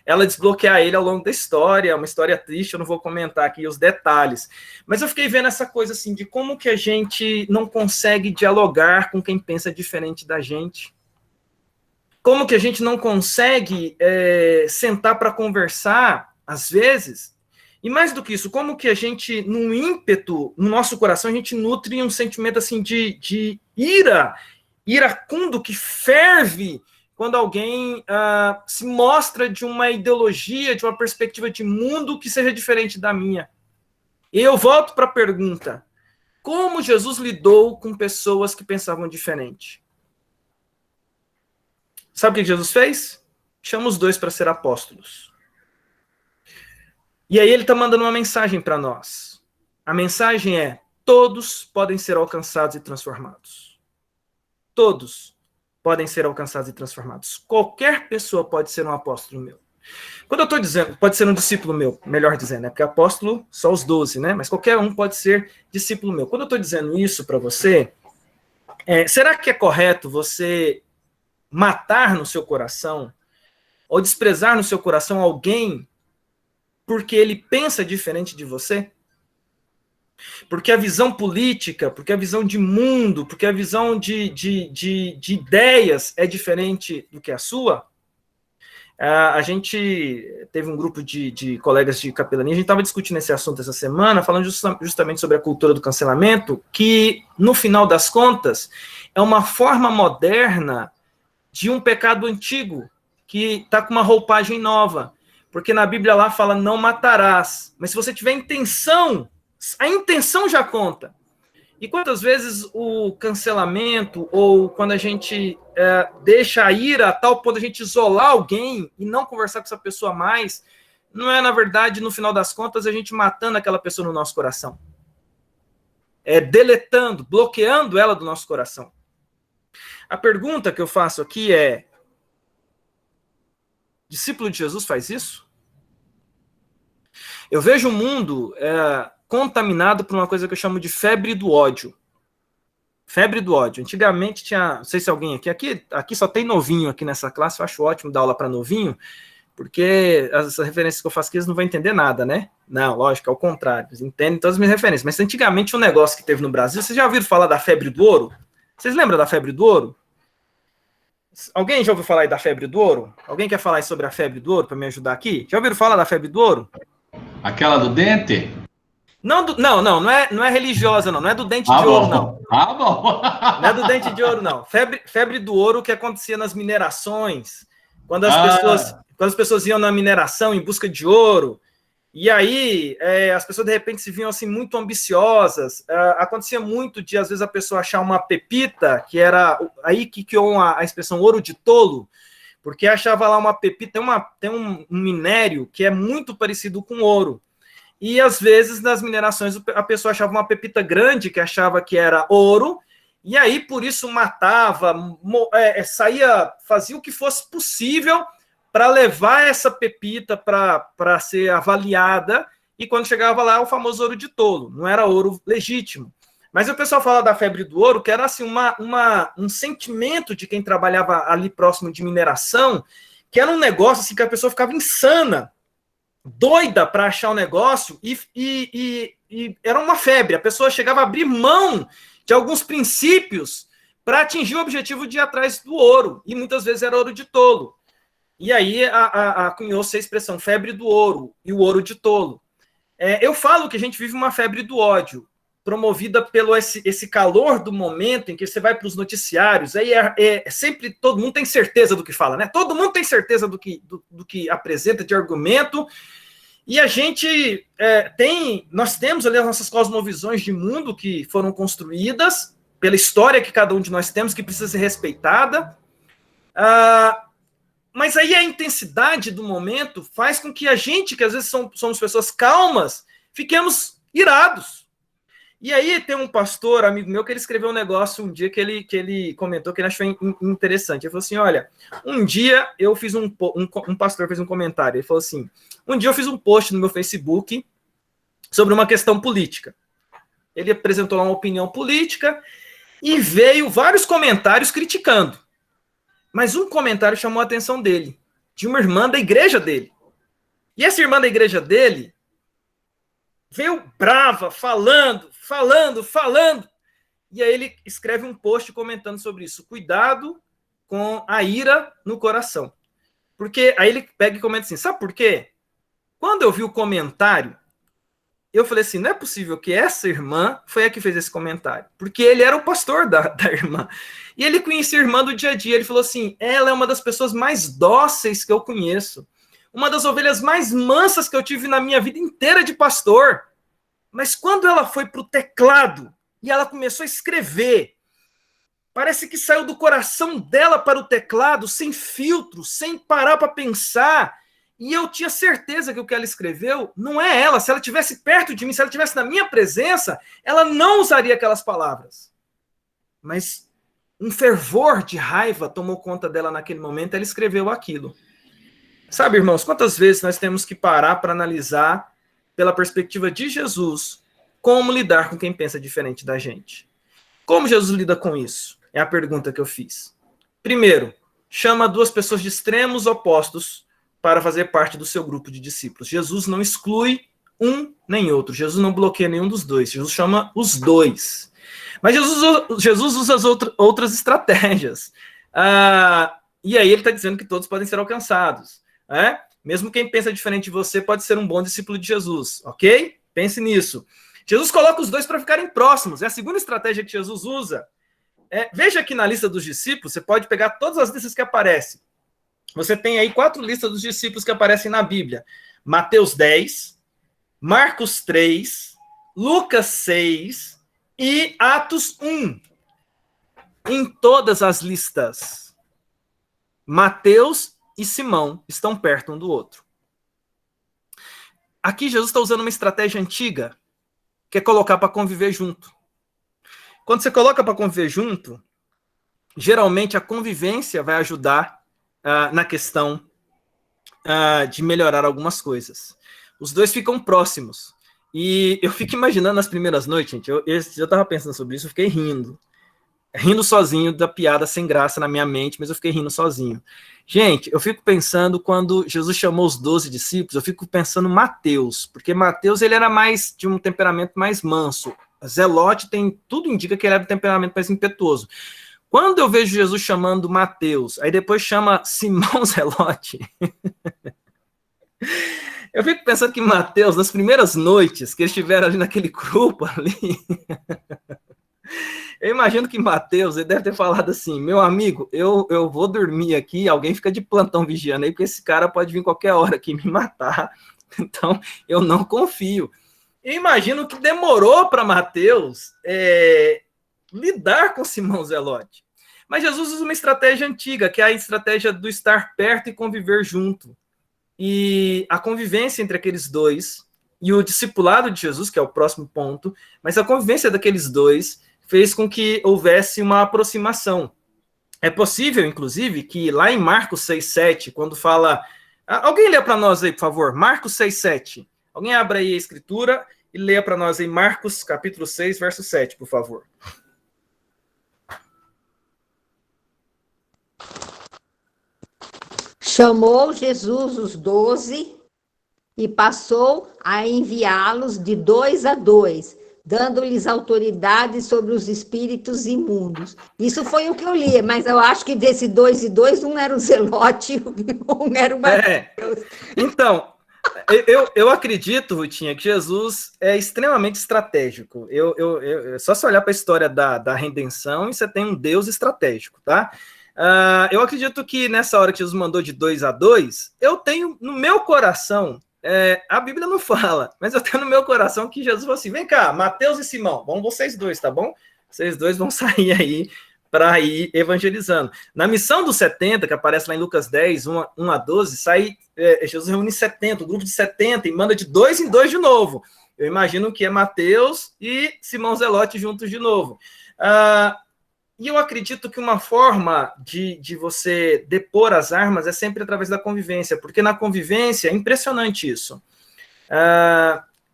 ela desbloquear ele ao longo da história. É uma história triste, eu não vou comentar aqui os detalhes. Mas eu fiquei vendo essa coisa assim, de como que a gente não consegue dialogar com quem pensa diferente da gente. Como que a gente não consegue sentar para conversar, às vezes. E mais do que isso, como que a gente, num ímpeto, no nosso coração, a gente nutre um sentimento assim de iracundo que ferve quando alguém se mostra de uma ideologia, de uma perspectiva de mundo que seja diferente da minha. E eu volto para a pergunta, como Jesus lidou com pessoas que pensavam diferente? Sabe o que Jesus fez? Chama os 2 para ser apóstolos. E aí ele está mandando uma mensagem para nós. A mensagem é, todos podem ser alcançados e transformados. Todos podem ser alcançados e transformados. Qualquer pessoa pode ser um apóstolo meu. Quando eu estou dizendo, pode ser um discípulo meu, melhor dizendo, né? Porque apóstolo, só os 12, né? Mas qualquer um pode ser discípulo meu. Quando eu estou dizendo isso para você, será que é correto você matar no seu coração ou desprezar no seu coração alguém porque ele pensa diferente de você? Porque a visão política, porque a visão de mundo, porque a visão de ideias é diferente do que a sua? A gente teve um grupo de colegas de capelania, a gente estava discutindo esse assunto essa semana, falando justamente sobre a cultura do cancelamento, que, no final das contas, é uma forma moderna de um pecado antigo, que está com uma roupagem nova. Porque na Bíblia lá fala, não matarás. Mas se você tiver intenção, a intenção já conta. E quantas vezes o cancelamento, ou quando a gente deixa a ira a tal ponto de a gente isolar alguém e não conversar com essa pessoa mais, não é, na verdade, no final das contas, a gente matando aquela pessoa no nosso coração. deletando, bloqueando ela do nosso coração. A pergunta que eu faço aqui é: discípulo de Jesus faz isso? Eu vejo o mundo contaminado por uma coisa que eu chamo de febre do ódio. Febre do ódio. Antigamente tinha, não sei se alguém aqui só tem novinho aqui nessa classe, eu acho ótimo dar aula para novinho, porque as referências que eu faço aqui eles não vão entender nada, né? Não, lógico, é o contrário, eles entendem todas as minhas referências. Mas antigamente um negócio que teve no Brasil, vocês já ouviram falar da febre do ouro? Vocês lembram da febre do ouro? Alguém já ouviu falar aí da febre do ouro? Alguém quer falar aí sobre a febre do ouro para me ajudar aqui? Já ouviram falar da febre do ouro? Aquela do dente? Não é religiosa, não é do dente de ouro, não. Ah, bom. Não é do dente de ouro, não. Febre do ouro que acontecia nas minerações, quando as pessoas iam na mineração em busca de ouro, e aí as pessoas de repente se viam assim muito ambiciosas. Acontecia muito de, às vezes, a pessoa achar uma pepita, que era aí que criou a expressão ouro de tolo, porque achava lá uma pepita, tem um minério que é muito parecido com ouro. E, às vezes, nas minerações, a pessoa achava uma pepita grande, que achava que era ouro, e aí, por isso, matava, fazia o que fosse possível para levar essa pepita para ser avaliada, e quando chegava lá, o famoso ouro de tolo, não era ouro legítimo. Mas o pessoal fala da febre do ouro, que era assim, um sentimento de quem trabalhava ali próximo de mineração, que era um negócio assim, que a pessoa ficava insana, doida para achar o negócio, e era uma febre. A pessoa chegava a abrir mão de alguns princípios para atingir o objetivo de ir atrás do ouro, e muitas vezes era ouro de tolo. E aí cunhou-se a expressão febre do ouro e o ouro de tolo. Eu falo que a gente vive uma febre do ódio, promovida pelo esse calor do momento em que você vai para os noticiários, aí sempre todo mundo tem certeza do que fala, né? Todo mundo tem certeza do que apresenta de argumento, e a gente nós temos ali as nossas cosmovisões de mundo que foram construídas pela história que cada um de nós temos, que precisa ser respeitada, mas aí a intensidade do momento faz com que a gente, que às vezes somos pessoas calmas, fiquemos irados. E aí tem um pastor, amigo meu, que ele escreveu um negócio um dia que ele comentou que ele achou interessante. Ele falou assim, olha, um dia eu fiz um pastor fez um comentário, ele falou assim, um dia eu fiz um post no meu Facebook sobre uma questão política. Ele apresentou lá uma opinião política e veio vários comentários criticando. Mas um comentário chamou a atenção dele, de uma irmã da igreja dele. E essa irmã da igreja dele veio brava, falando. E aí ele escreve um post comentando sobre isso. Cuidado com a ira no coração. Porque aí ele pega e comenta assim, sabe por quê? Quando eu vi o comentário, eu falei assim, não é possível que essa irmã foi a que fez esse comentário. Porque ele era o pastor da irmã. E ele conhecia a irmã do dia a dia. Ele falou assim, ela é uma das pessoas mais dóceis que eu conheço. Uma das ovelhas mais mansas que eu tive na minha vida inteira de pastor. Mas quando ela foi para o teclado e ela começou a escrever, parece que saiu do coração dela para o teclado, sem filtro, sem parar para pensar. E eu tinha certeza que o que ela escreveu não é ela. Se ela estivesse perto de mim, se ela estivesse na minha presença, ela não usaria aquelas palavras. Mas um fervor de raiva tomou conta dela naquele momento, ela escreveu aquilo. Sabe, irmãos, quantas vezes nós temos que parar para analisar, pela perspectiva de Jesus, como lidar com quem pensa diferente da gente? Como Jesus lida com isso? É a pergunta que eu fiz. Primeiro, chama duas pessoas de extremos opostos para fazer parte do seu grupo de discípulos. Jesus não exclui um nem outro. Jesus não bloqueia nenhum dos dois. Jesus chama os dois. Mas Jesus usa as outras estratégias. E aí ele está dizendo que todos podem ser alcançados. Mesmo quem pensa diferente de você pode ser um bom discípulo de Jesus, ok? Pense nisso. Jesus coloca os dois para ficarem próximos. É a segunda estratégia que Jesus usa. Veja aqui na lista dos discípulos, você pode pegar todas as listas que aparecem. Você tem aí 4 listas dos discípulos que aparecem na Bíblia. Mateus 10, Marcos 3, Lucas 6 e Atos 1. Em todas as listas, Mateus e Simão estão perto um do outro. Aqui Jesus está usando uma estratégia antiga, que é colocar para conviver junto. Quando você coloca para conviver junto, geralmente a convivência vai ajudar na questão de melhorar algumas coisas. Os dois ficam próximos. E eu fico imaginando nas primeiras noites, gente, eu estava pensando sobre isso, eu fiquei rindo sozinho da piada sem graça na minha mente, mas eu fiquei rindo sozinho. Gente, eu fico pensando quando Jesus chamou os 12 discípulos, eu fico pensando Mateus, porque Mateus ele era mais de um temperamento mais manso. Zelote tudo indica que ele era de um temperamento mais impetuoso. Quando eu vejo Jesus chamando Mateus, aí depois chama Simão Zelote, eu fico pensando que Mateus, nas primeiras noites que eles estiveram ali naquele grupo ali, eu imagino que Mateus, ele deve ter falado assim, meu amigo, eu vou dormir aqui, alguém fica de plantão vigiando aí, porque esse cara pode vir qualquer hora aqui me matar, então eu não confio. Eu imagino que demorou para Mateus lidar com Simão Zelote. Mas Jesus usa uma estratégia antiga, que é a estratégia do estar perto e conviver junto. E a convivência entre aqueles dois, e o discipulado de Jesus, que é o próximo ponto, mas a convivência daqueles dois fez com que houvesse uma aproximação. É possível, inclusive, que lá em Marcos 6,7, quando fala... Alguém lê para nós aí, por favor, Marcos 6,7. Alguém abra aí a escritura e leia para nós aí Marcos, capítulo 6, verso 7, por favor. Chamou Jesus os 12 e passou a enviá-los de 2 a 2, dando-lhes autoridade sobre os espíritos imundos. Isso foi o que eu li, mas eu acho que desse 2 e 2, um era o Zelote, um era o Mateus. Então, eu acredito, Rutinha, que Jesus é extremamente estratégico. Só se olhar para a história da redenção e você tem um Deus estratégico, tá? Eu acredito que nessa hora que Jesus mandou de 2 a 2, eu tenho no meu coração, a Bíblia não fala, mas eu tenho no meu coração que Jesus falou assim, vem cá, Mateus e Simão, vão vocês dois, tá bom? Vocês dois vão sair aí para ir evangelizando. Na missão dos 70, que aparece lá em Lucas 10, 1 a 12, Jesus reúne 70, um grupo de 70, e manda de 2 em 2 de novo. Eu imagino que é Mateus e Simão Zelote juntos de novo. E eu acredito que uma forma de você depor as armas é sempre através da convivência, porque na convivência é impressionante isso.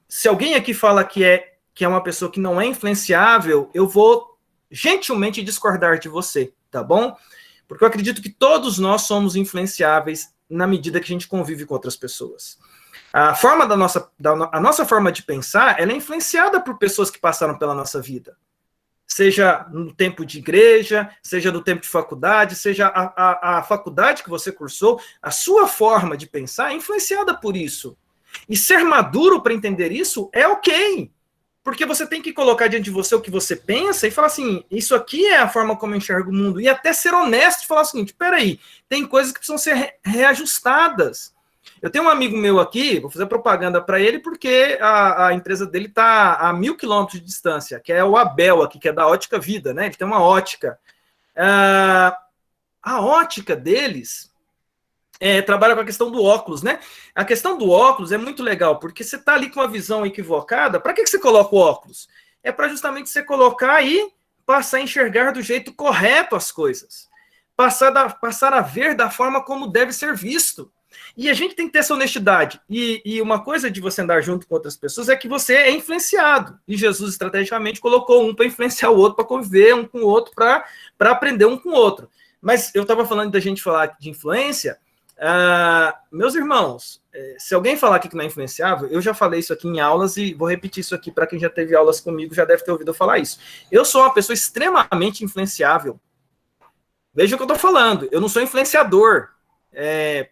Se alguém aqui fala que é uma pessoa que não é influenciável, eu vou gentilmente discordar de você, tá bom? Porque eu acredito que todos nós somos influenciáveis na medida que a gente convive com outras pessoas. A nossa forma de pensar, ela é influenciada por pessoas que passaram pela nossa vida. Seja no tempo de igreja, seja no tempo de faculdade, seja a faculdade que você cursou, a sua forma de pensar é influenciada por isso. E ser maduro para entender isso é ok, porque você tem que colocar diante de você o que você pensa e falar assim, isso aqui é a forma como eu enxergo o mundo, e até ser honesto e falar o seguinte, peraí, tem coisas que precisam ser reajustadas. Eu tenho um amigo meu aqui, vou fazer propaganda para ele, porque a empresa dele está a 1.000 quilômetros de distância, que é o Abel aqui, que é da Ótica Vida, né? Ele tem uma ótica. A ótica deles trabalha com a questão do óculos, né? A questão do óculos é muito legal, porque você está ali com uma visão equivocada, para que você coloca o óculos? É para justamente você colocar e passar a enxergar do jeito correto as coisas. Passar a ver da forma como deve ser visto. E a gente tem que ter essa honestidade. E uma coisa de você andar junto com outras pessoas é que você é influenciado. E Jesus, estrategicamente, colocou um para influenciar o outro, para conviver um com o outro, para aprender um com o outro. Mas eu estava falando da gente falar de influência. Meus irmãos, se alguém falar aqui que não é influenciável, eu já falei isso aqui em aulas e vou repetir isso aqui para quem já teve aulas comigo, já deve ter ouvido eu falar isso. Eu sou uma pessoa extremamente influenciável. Veja o que eu estou falando. Eu não sou influenciador.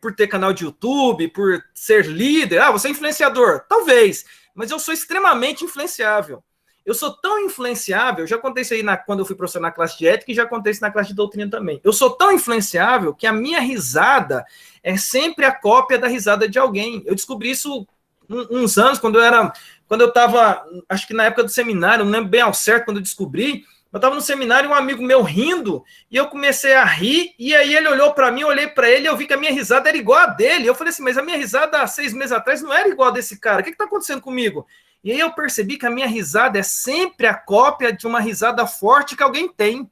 Por ter canal de YouTube, por ser líder, você é influenciador, talvez, mas eu sou extremamente influenciável. Eu sou tão influenciável, já contei isso aí quando eu fui professor na classe de ética e já contei isso na classe de doutrina também. Eu sou tão influenciável que a minha risada é sempre a cópia da risada de alguém. Eu descobri isso uns anos, quando eu estava, acho que na época do seminário, não lembro bem ao certo quando eu descobri. Eu estava no seminário, um amigo meu rindo, e eu comecei a rir, e aí ele olhou para mim, eu olhei para ele, e eu vi que a minha risada era igual a dele. Eu falei assim, mas a minha risada há 6 meses atrás não era igual a desse cara, o que está acontecendo comigo? E aí eu percebi que a minha risada é sempre a cópia de uma risada forte que alguém tem.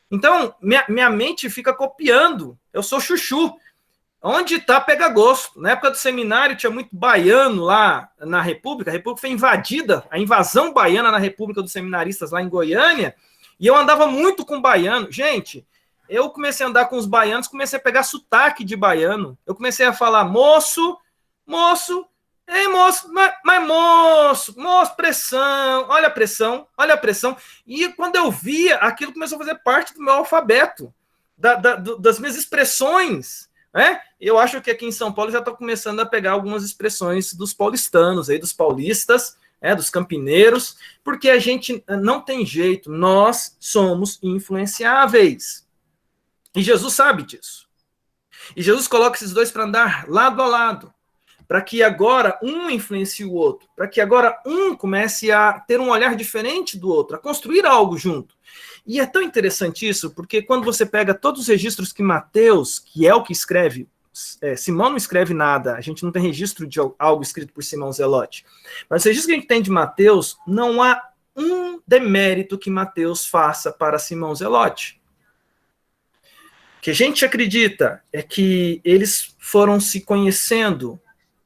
Então, minha mente fica copiando. Eu sou chuchu. Onde está, pega gosto. Na época do seminário, tinha muito baiano lá na República. A República foi invadida, a invasão baiana na República dos Seminaristas lá em Goiânia. E eu andava muito com baiano. Gente, eu comecei a andar com os baianos, comecei a pegar sotaque de baiano. Eu comecei a falar, moço, ei, moço, mas moço, pressão, olha a pressão. E quando eu via, aquilo começou a fazer parte do meu alfabeto, das minhas expressões. Eu acho que aqui em São Paulo já estou começando a pegar algumas expressões dos paulistanos, aí, dos paulistas, dos campineiros, porque a gente não tem jeito, nós somos influenciáveis. E Jesus sabe disso. E Jesus coloca esses dois para andar lado a lado, para que agora um influencie o outro, para que agora um comece a ter um olhar diferente do outro, a construir algo junto. E é tão interessante isso, porque quando você pega todos os registros que Mateus, que é o que escreve, Simão não escreve nada, a gente não tem registro de algo escrito por Simão Zelote, mas o registro que a gente tem de Mateus, não há um demérito que Mateus faça para Simão Zelote. O que a gente acredita é que eles foram se conhecendo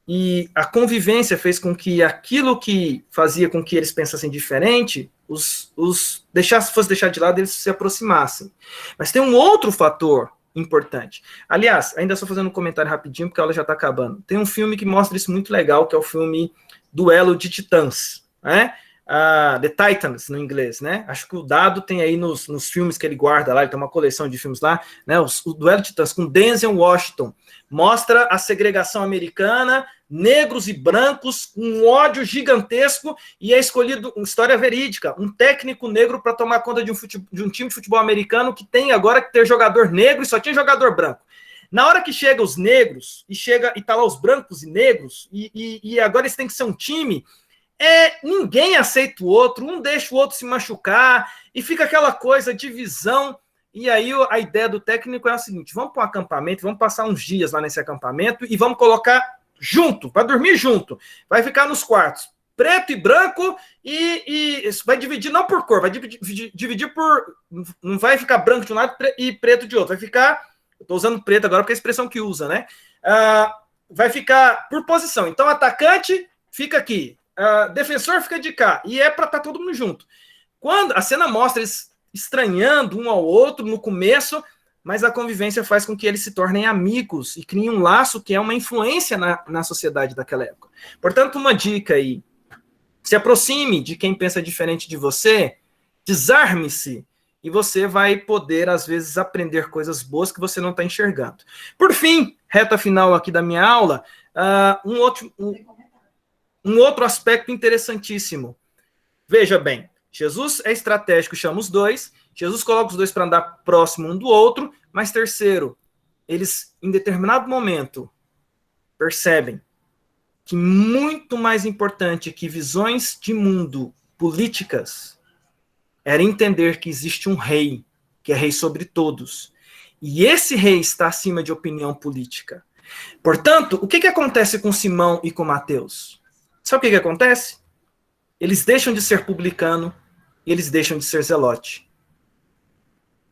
e a convivência fez com que aquilo que fazia com que eles pensassem diferente, fosse deixar de lado, eles se aproximassem. Mas tem um outro fator importante. Aliás, ainda só fazendo um comentário rapidinho, porque a aula já está acabando. Tem um filme que mostra isso muito legal, que é o filme Duelo de Titãs, né? The Titans, no inglês, né? Acho que o Dado tem aí nos filmes que ele guarda lá, ele tem uma coleção de filmes lá, né? O Duelo de Titãs, com Denzel Washington, mostra a segregação americana, negros e brancos, um ódio gigantesco, e é escolhido, uma história verídica, um técnico negro para tomar conta de um time de futebol americano que tem agora que ter jogador negro e só tinha jogador branco. Na hora que chega os negros, e tá lá os brancos e negros, e agora eles têm que ser um time, ninguém aceita o outro, um deixa o outro se machucar, e fica aquela coisa, divisão. E aí a ideia do técnico é a seguinte: vamos para um acampamento, vamos passar uns dias lá nesse acampamento e vamos colocar junto, para dormir junto. Vai ficar nos quartos, preto e branco, e vai dividir não por cor, vai dividir por... Não vai ficar branco de um lado e preto de outro, vai ficar... Eu estou usando preto agora porque é a expressão que usa, né? Vai ficar por posição. Então, atacante fica aqui, defensor fica de cá, e é para estar todo mundo junto. Quando a cena mostra eles estranhando um ao outro no começo, mas a convivência faz com que eles se tornem amigos e criem um laço que é uma influência na sociedade daquela época. Portanto, uma dica aí: se aproxime de quem pensa diferente de você, desarme-se, e você vai poder, às vezes, aprender coisas boas que você não está enxergando. Por fim, reta final aqui da minha aula, um outro aspecto interessantíssimo. Veja bem, Jesus é estratégico, chama os dois, Jesus coloca os dois para andar próximo um do outro, mas terceiro, eles, em determinado momento, percebem que muito mais importante que visões de mundo políticas era entender que existe um rei, que é rei sobre todos, e esse rei está acima de opinião política. Portanto, o que acontece com Simão e com Mateus? Sabe o que acontece? Eles deixam de ser publicano, e eles deixam de ser zelote.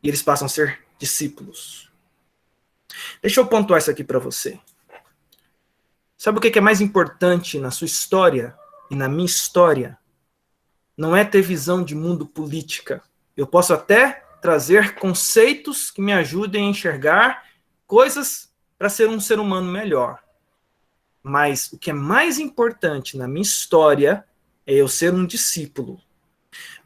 E eles passam a ser discípulos. Deixa eu pontuar isso aqui para você. Sabe o que é mais importante na sua história e na minha história? Não é ter visão de mundo política. Eu posso até trazer conceitos que me ajudem a enxergar coisas para ser um ser humano melhor. Mas o que é mais importante na minha história é eu ser um discípulo.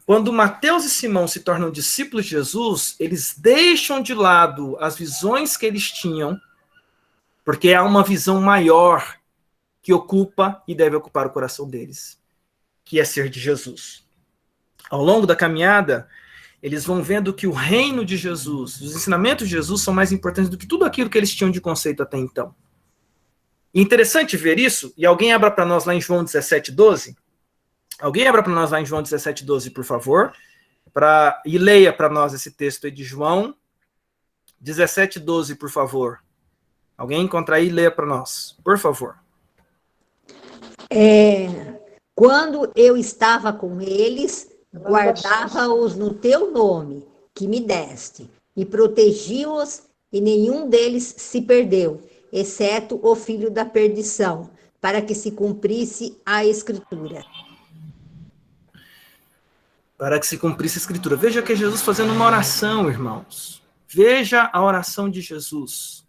Quando Mateus e Simão se tornam discípulos de Jesus, eles deixam de lado as visões que eles tinham, porque há uma visão maior que ocupa e deve ocupar o coração deles, que é ser de Jesus. Ao longo da caminhada, eles vão vendo que o reino de Jesus, os ensinamentos de Jesus são mais importantes do que tudo aquilo que eles tinham de conceito até então. E interessante ver isso, e alguém abra para nós lá em João 17:12. Alguém abra para nós lá em João 17:12, por favor, e leia para nós esse texto aí de João 17:12, por favor. Alguém encontrar aí e leia para nós, por favor. Quando eu estava com eles, guardava-os no teu nome, que me deste, e protegi-os, e nenhum deles se perdeu, exceto o filho da perdição, para que se cumprisse a Escritura. Para que se cumprisse a Escritura. Veja que é Jesus fazendo uma oração, irmãos. Veja a oração de Jesus.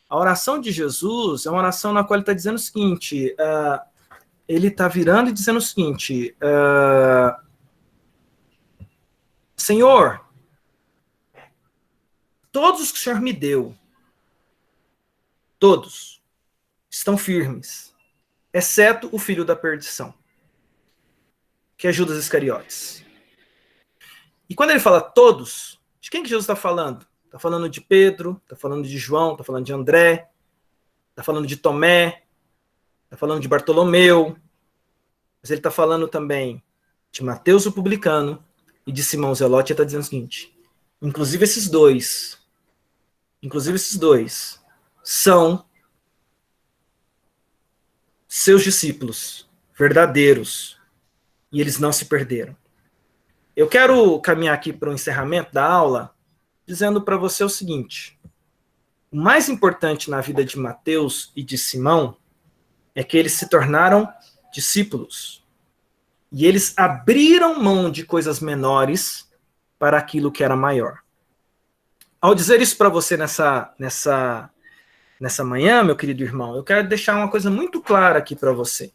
A oração de Jesus é uma oração na qual ele está dizendo o seguinte, ele está virando e dizendo o seguinte, Senhor, todos os que o Senhor me deu, todos, estão firmes, exceto o filho da perdição, que é Judas Iscariotes. E quando ele fala todos, de quem que Jesus está falando? Está falando de Pedro, está falando de João, está falando de André, está falando de Tomé, está falando de Bartolomeu, mas ele está falando também de Mateus o publicano e de Simão Zelote. Ele está dizendo o seguinte, inclusive esses dois são seus discípulos verdadeiros e eles não se perderam. Eu quero caminhar aqui para o encerramento da aula dizendo para você o seguinte, o mais importante na vida de Mateus e de Simão é que eles se tornaram discípulos. E eles abriram mão de coisas menores para aquilo que era maior. Ao dizer isso para você nessa manhã, meu querido irmão, eu quero deixar uma coisa muito clara aqui para você.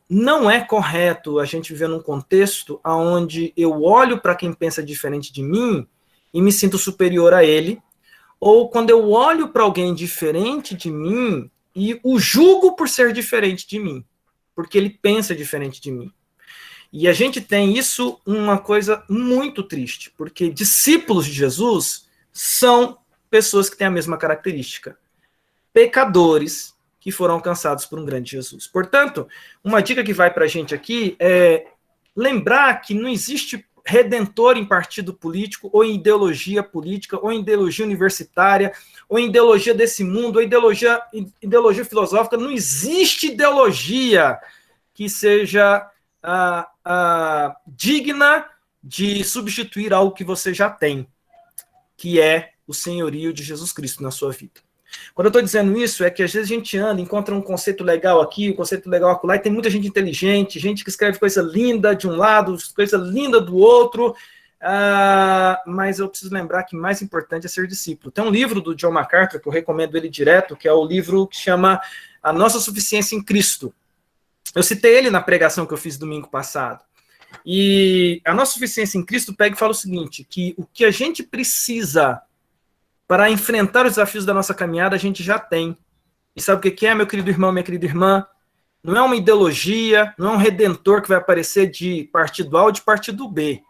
Não é correto a gente viver num contexto onde eu olho para quem pensa diferente de mim e me sinto superior a ele, ou quando eu olho para alguém diferente de mim e o julgo por ser diferente de mim, porque ele pensa diferente de mim. E a gente tem isso, uma coisa muito triste, porque discípulos de Jesus são pessoas que têm a mesma característica. Pecadores que foram alcançados por um grande Jesus. Portanto, uma dica que vai para a gente aqui é lembrar que não existe redentor em partido político, ou em ideologia política, ou em ideologia universitária, ou em ideologia desse mundo, ou ideologia filosófica. Não existe ideologia que seja digna de substituir algo que você já tem, que é o senhorio de Jesus Cristo na sua vida. Quando eu estou dizendo isso, é que às vezes a gente anda, encontra um conceito legal aqui, um conceito legal acolá, e tem muita gente inteligente, gente que escreve coisa linda de um lado, coisa linda do outro, mas eu preciso lembrar que mais importante é ser discípulo. Tem um livro do John MacArthur, que eu recomendo ele direto, que é o livro que chama A Nossa Suficiência em Cristo. Eu citei ele na pregação que eu fiz domingo passado. E a nossa suficiência em Cristo pega e fala o seguinte, que o que a gente precisa para enfrentar os desafios da nossa caminhada, a gente já tem. E sabe o que é, meu querido irmão, minha querida irmã? Não é uma ideologia, não é um redentor que vai aparecer de partido A ou de partido B,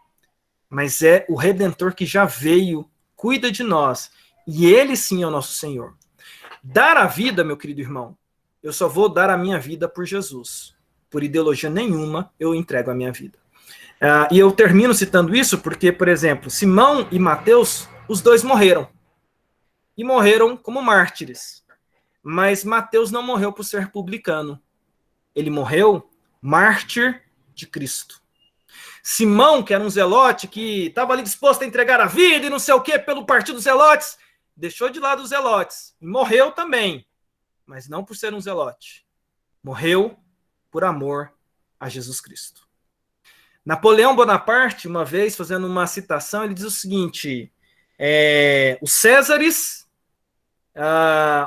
mas é o redentor que já veio, cuida de nós, e ele sim é o nosso Senhor. Dar a vida, meu querido irmão, eu só vou dar a minha vida por Jesus. Por ideologia nenhuma, eu entrego a minha vida. E eu termino citando isso porque, por exemplo, Simão e Mateus, os dois morreram. E morreram como mártires. Mas Mateus não morreu por ser publicano. Ele morreu mártir de Cristo. Simão, que era um zelote, que estava ali disposto a entregar a vida e não sei o quê pelo partido dos zelotes, deixou de lado os zelotes. E morreu também. Mas não por ser um zelote. Morreu por amor a Jesus Cristo. Napoleão Bonaparte, uma vez, fazendo uma citação, ele diz o seguinte, os Césares,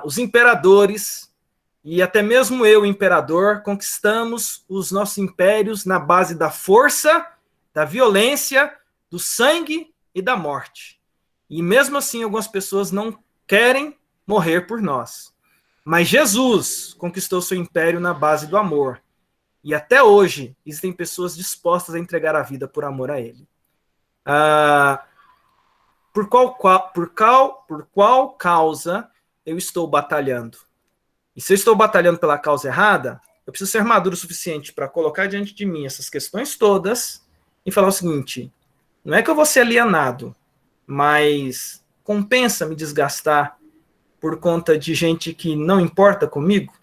os imperadores, e até mesmo eu, imperador, conquistamos os nossos impérios na base da força, da violência, do sangue e da morte. E mesmo assim, algumas pessoas não querem morrer por nós. Mas Jesus conquistou seu império na base do amor. E até hoje, existem pessoas dispostas a entregar a vida por amor a ele. Por qual causa eu estou batalhando? E se eu estou batalhando pela causa errada, eu preciso ser maduro o suficiente para colocar diante de mim essas questões todas e falar o seguinte, não é que eu vou ser alienado, mas compensa me desgastar por conta de gente que não importa comigo?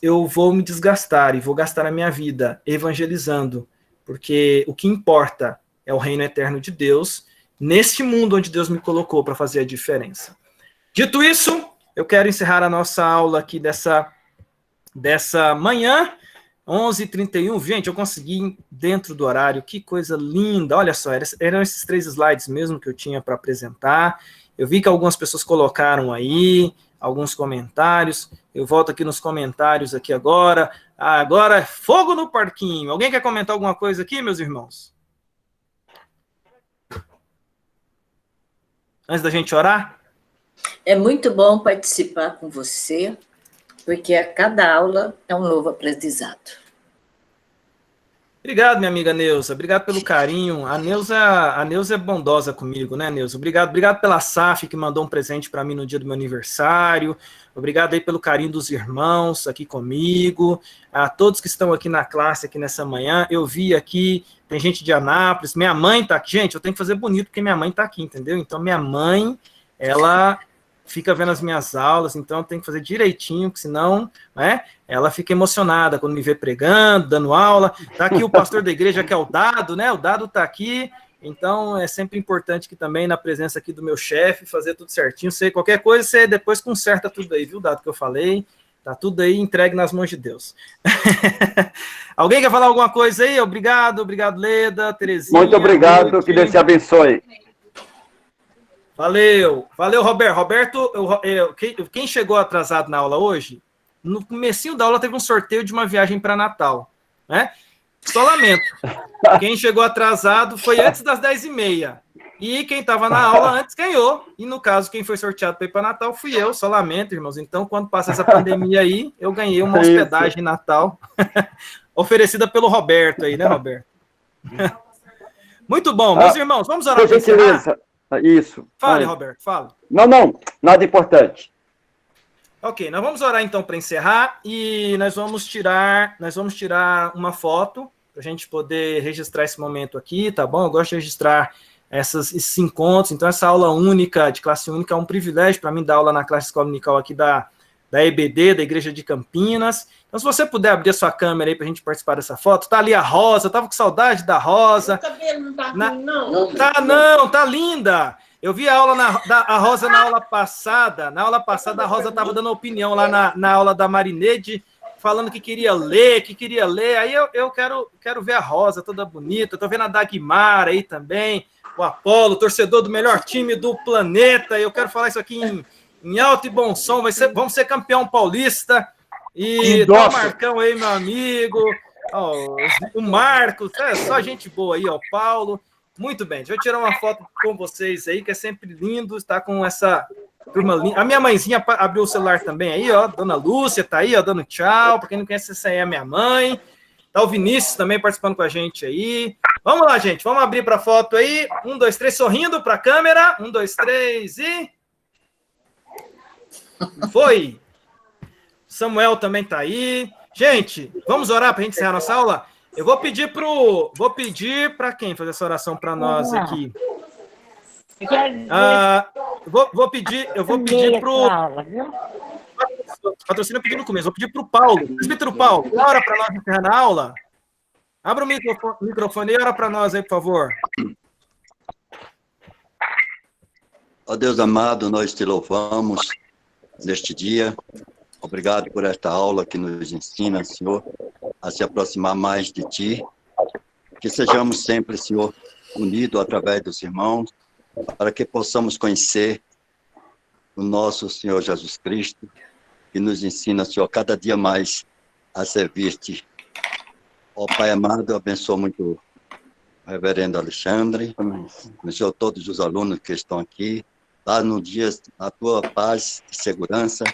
eu vou me desgastar e vou gastar a minha vida evangelizando, porque o que importa é o reino eterno de Deus, neste mundo onde Deus me colocou para fazer a diferença. Dito isso, eu quero encerrar a nossa aula aqui dessa manhã, 11h31. Gente, eu consegui dentro do horário, que coisa linda. Olha só, eram esses 3 slides mesmo que eu tinha para apresentar. Eu vi que algumas pessoas colocaram aí alguns comentários. Eu volto aqui nos comentários aqui agora. Agora é fogo no parquinho. Alguém quer comentar alguma coisa aqui, meus irmãos? Antes da gente orar? É muito bom participar com você, porque a cada aula é um novo aprendizado. Obrigado, minha amiga Neuza. Obrigado pelo carinho. A Neuza é bondosa comigo, né, Neuza? Obrigado pela SAF, que mandou um presente para mim no dia do meu aniversário. Obrigado aí pelo carinho dos irmãos aqui comigo. A todos que estão aqui na classe, aqui nessa manhã. Eu vi aqui, tem gente de Anápolis. Minha mãe está aqui. Gente, eu tenho que fazer bonito, porque minha mãe está aqui, entendeu? Então, minha mãe, ela fica vendo as minhas aulas, então eu tenho que fazer direitinho, porque senão, né, ela fica emocionada quando me vê pregando, dando aula. Tá aqui o pastor da igreja, que é o Dado, né? O Dado tá aqui, então é sempre importante que também, na presença aqui do meu chefe, fazer tudo certinho. Qualquer coisa, você depois conserta tudo aí, viu, Dado, que eu falei. Tá tudo aí entregue nas mãos de Deus. Alguém quer falar alguma coisa aí? Obrigado, Leda, Terezinha. Muito obrigado, que Deus te abençoe. Valeu, Roberto. Roberto, quem chegou atrasado na aula hoje, no comecinho da aula teve um sorteio de uma viagem para Natal, né? Só lamento. Quem chegou atrasado foi antes das 10h30. E quem estava na aula antes ganhou. E no caso, quem foi sorteado para ir para Natal fui eu. Só lamento, irmãos. Então, quando passa essa pandemia aí, eu ganhei uma hospedagem em Natal oferecida pelo Roberto aí, né, Roberto? Muito bom. Meus irmãos, vamos orar para encerrar? Isso. Fale, Roberto, fala. Não, nada importante. Ok, nós vamos orar então para encerrar e nós vamos tirar uma foto para a gente poder registrar esse momento aqui, tá bom? Eu gosto de registrar esses encontros, então essa aula única, de classe única, é um privilégio para mim dar aula na classe escola unical aqui da EBD, da Igreja de Campinas. Então, se você puder abrir a sua câmera aí para a gente participar dessa foto, tá ali a Rosa, eu tava com saudade da Rosa. O cabelo não tá ruim, não. Tá linda. Eu vi a aula a Rosa na aula passada. Na aula passada, a Rosa estava dando opinião lá na aula da Marinede, falando que queria ler. Aí eu quero ver a Rosa toda bonita. Tô vendo a Dagmar aí também, o Apolo, torcedor do melhor time do planeta. Eu quero falar isso aqui em alto e bom som. Vamos ser campeão paulista. E tá o Marcão aí, meu amigo. Ó, o Marcos, só gente boa aí, ó, o Paulo. Muito bem, deixa eu tirar uma foto com vocês aí, que é sempre lindo estar com essa turma linda. A minha mãezinha abriu o celular também aí, ó. Dona Lúcia tá aí, ó, dando tchau. Pra quem não conhece, essa aí é a minha mãe. Tá o Vinícius também participando com a gente aí. Vamos lá, gente, vamos abrir pra foto aí. 1, 2, 3, sorrindo pra câmera. 1, 2, 3 e... Foi! Samuel também tá aí. Gente, vamos orar pra gente encerrar nossa aula? Eu vou pedir para quem fazer essa oração para nós aqui. Eu vou pedir pro patrocínio, eu pedi no começo. Vou pedir pro Paulo. Presbítero Paulo, ora para nós encerrar a aula. Abra o microfone e ora para nós aí, por favor. Ó Deus amado, nós te louvamos neste dia. Obrigado por esta aula que nos ensina, Senhor, a se aproximar mais de Ti. Que sejamos sempre, Senhor, unidos através dos irmãos, para que possamos conhecer o nosso Senhor Jesus Cristo, que nos ensina, Senhor, cada dia mais a servir-te. Ó Pai amado, abençoa muito o reverendo Alexandre, abençoa todos os alunos que estão aqui, dá no dia a Tua paz e segurança,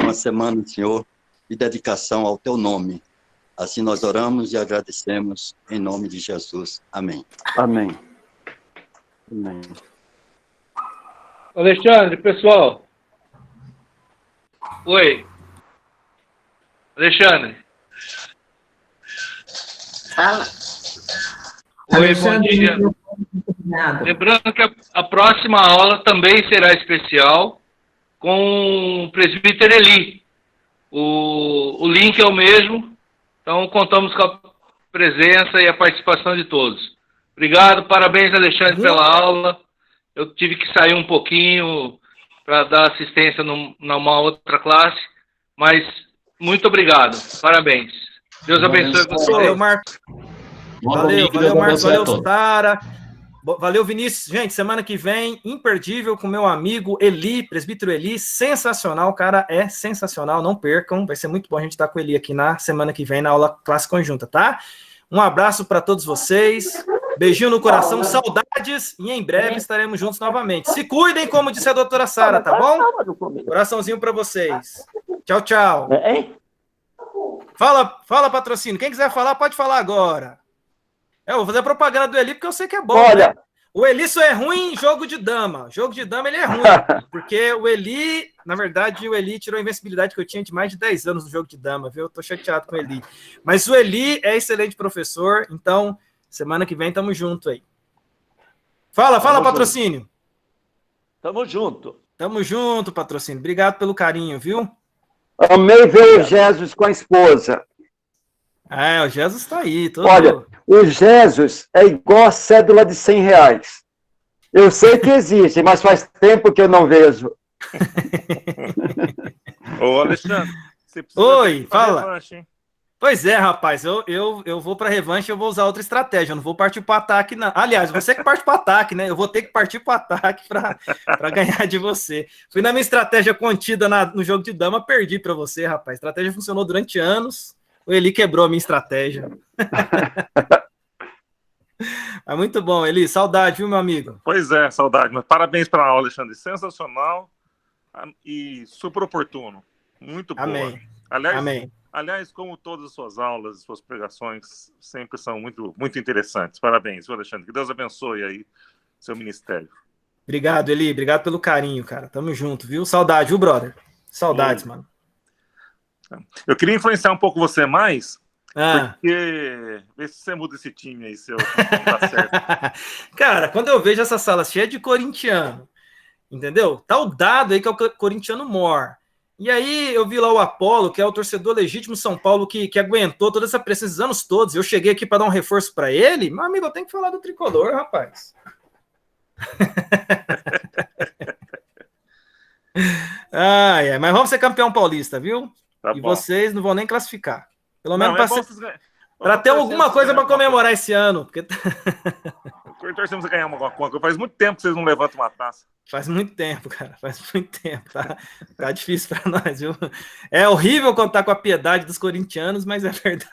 uma semana, Senhor, de dedicação ao Teu nome. Assim nós oramos e agradecemos em nome de Jesus. Amém. Amém. Amém. Alexandre, pessoal. Oi. Alexandre. Fala. Oi, bom dia. Lembrando que a próxima aula também será especial com o presbítero Eli. O link é o mesmo, então contamos com a presença e a participação de todos. Obrigado, parabéns, Alexandre, pela aula. Eu tive que sair um pouquinho para dar assistência numa outra classe, mas muito obrigado, parabéns. Deus abençoe vocês. Valeu, Marcos. Valeu, Marcos. Valeu, Sara. Valeu, Vinícius. Gente, semana que vem, imperdível com meu amigo Eli, presbítero Eli, sensacional, o cara é sensacional, não percam, vai ser muito bom a gente estar com o Eli aqui na semana que vem, na aula classe conjunta, tá? Um abraço para todos vocês, beijinho no coração, saudades, e em breve estaremos juntos novamente. Se cuidem, como disse a doutora Sara, tá bom? Coraçãozinho para vocês. Tchau, tchau. Fala, patrocínio, quem quiser falar, pode falar agora. Eu vou fazer a propaganda do Eli, porque eu sei que é bom. Olha, né? O Eli só é ruim em jogo de dama. Jogo de dama, ele é ruim. Porque o Eli, na verdade, o Eli tirou a invencibilidade que eu tinha de mais de 10 anos no jogo de dama, viu? Eu tô chateado com o Eli. Mas o Eli é excelente professor, então, semana que vem, tamo junto aí. Fala, patrocínio. Junto. Tamo junto. Tamo junto, patrocínio. Obrigado pelo carinho, viu? Amei ver o Jesus com a esposa. O Jesus tá aí. Olha, o Jesus é igual a cédula de R$100. Eu sei que existe, mas faz tempo que eu não vejo. Ô, Alexandre, você precisa Oi, fala. Revanche, hein? Pois é, rapaz, eu vou para revanche, eu vou usar outra estratégia, eu não vou partir para ataque, não. Aliás, você que parte para ataque, né? Eu vou ter que partir para ataque para ganhar de você. Fui na minha estratégia contida no jogo de dama, perdi para você, rapaz. A estratégia funcionou durante anos, o Eli quebrou a minha estratégia. Mas muito bom, Eli, saudade, viu, meu amigo? Pois é, saudade, mas parabéns pela aula, Alexandre, sensacional e super oportuno, muito boa. Amém. Amém. Aliás, como todas as suas aulas, suas pregações sempre são muito, muito interessantes. Parabéns, viu, Alexandre? Que Deus abençoe aí seu ministério. Obrigado, Eli. Obrigado pelo carinho, cara. Tamo junto, viu? Saudade, viu, brother? Saudades, mano. Eu queria influenciar um pouco você mais, porque vê se você muda esse time aí, seu não tá certo. Cara, quando eu vejo essa sala cheia de corintiano, entendeu? Tá o dado aí que é o corintiano mor. E aí eu vi lá o Apolo, que é o torcedor legítimo São Paulo, que aguentou toda essa pressão esses anos todos. Eu cheguei aqui para dar um reforço para ele. Meu amigo, eu tenho que falar do tricolor, rapaz. Mas vamos ser campeão paulista, viu? Tá e bom. Vocês não vão nem classificar. Pelo menos para ter alguma coisa para comemorar esse ano. Porque... Torcemos a ganhar alguma coisa. Faz muito tempo que vocês não levantam uma taça. Faz muito tempo, cara. Faz muito tempo. Tá difícil para nós, viu? É horrível contar com a piedade dos corintianos, mas é verdade.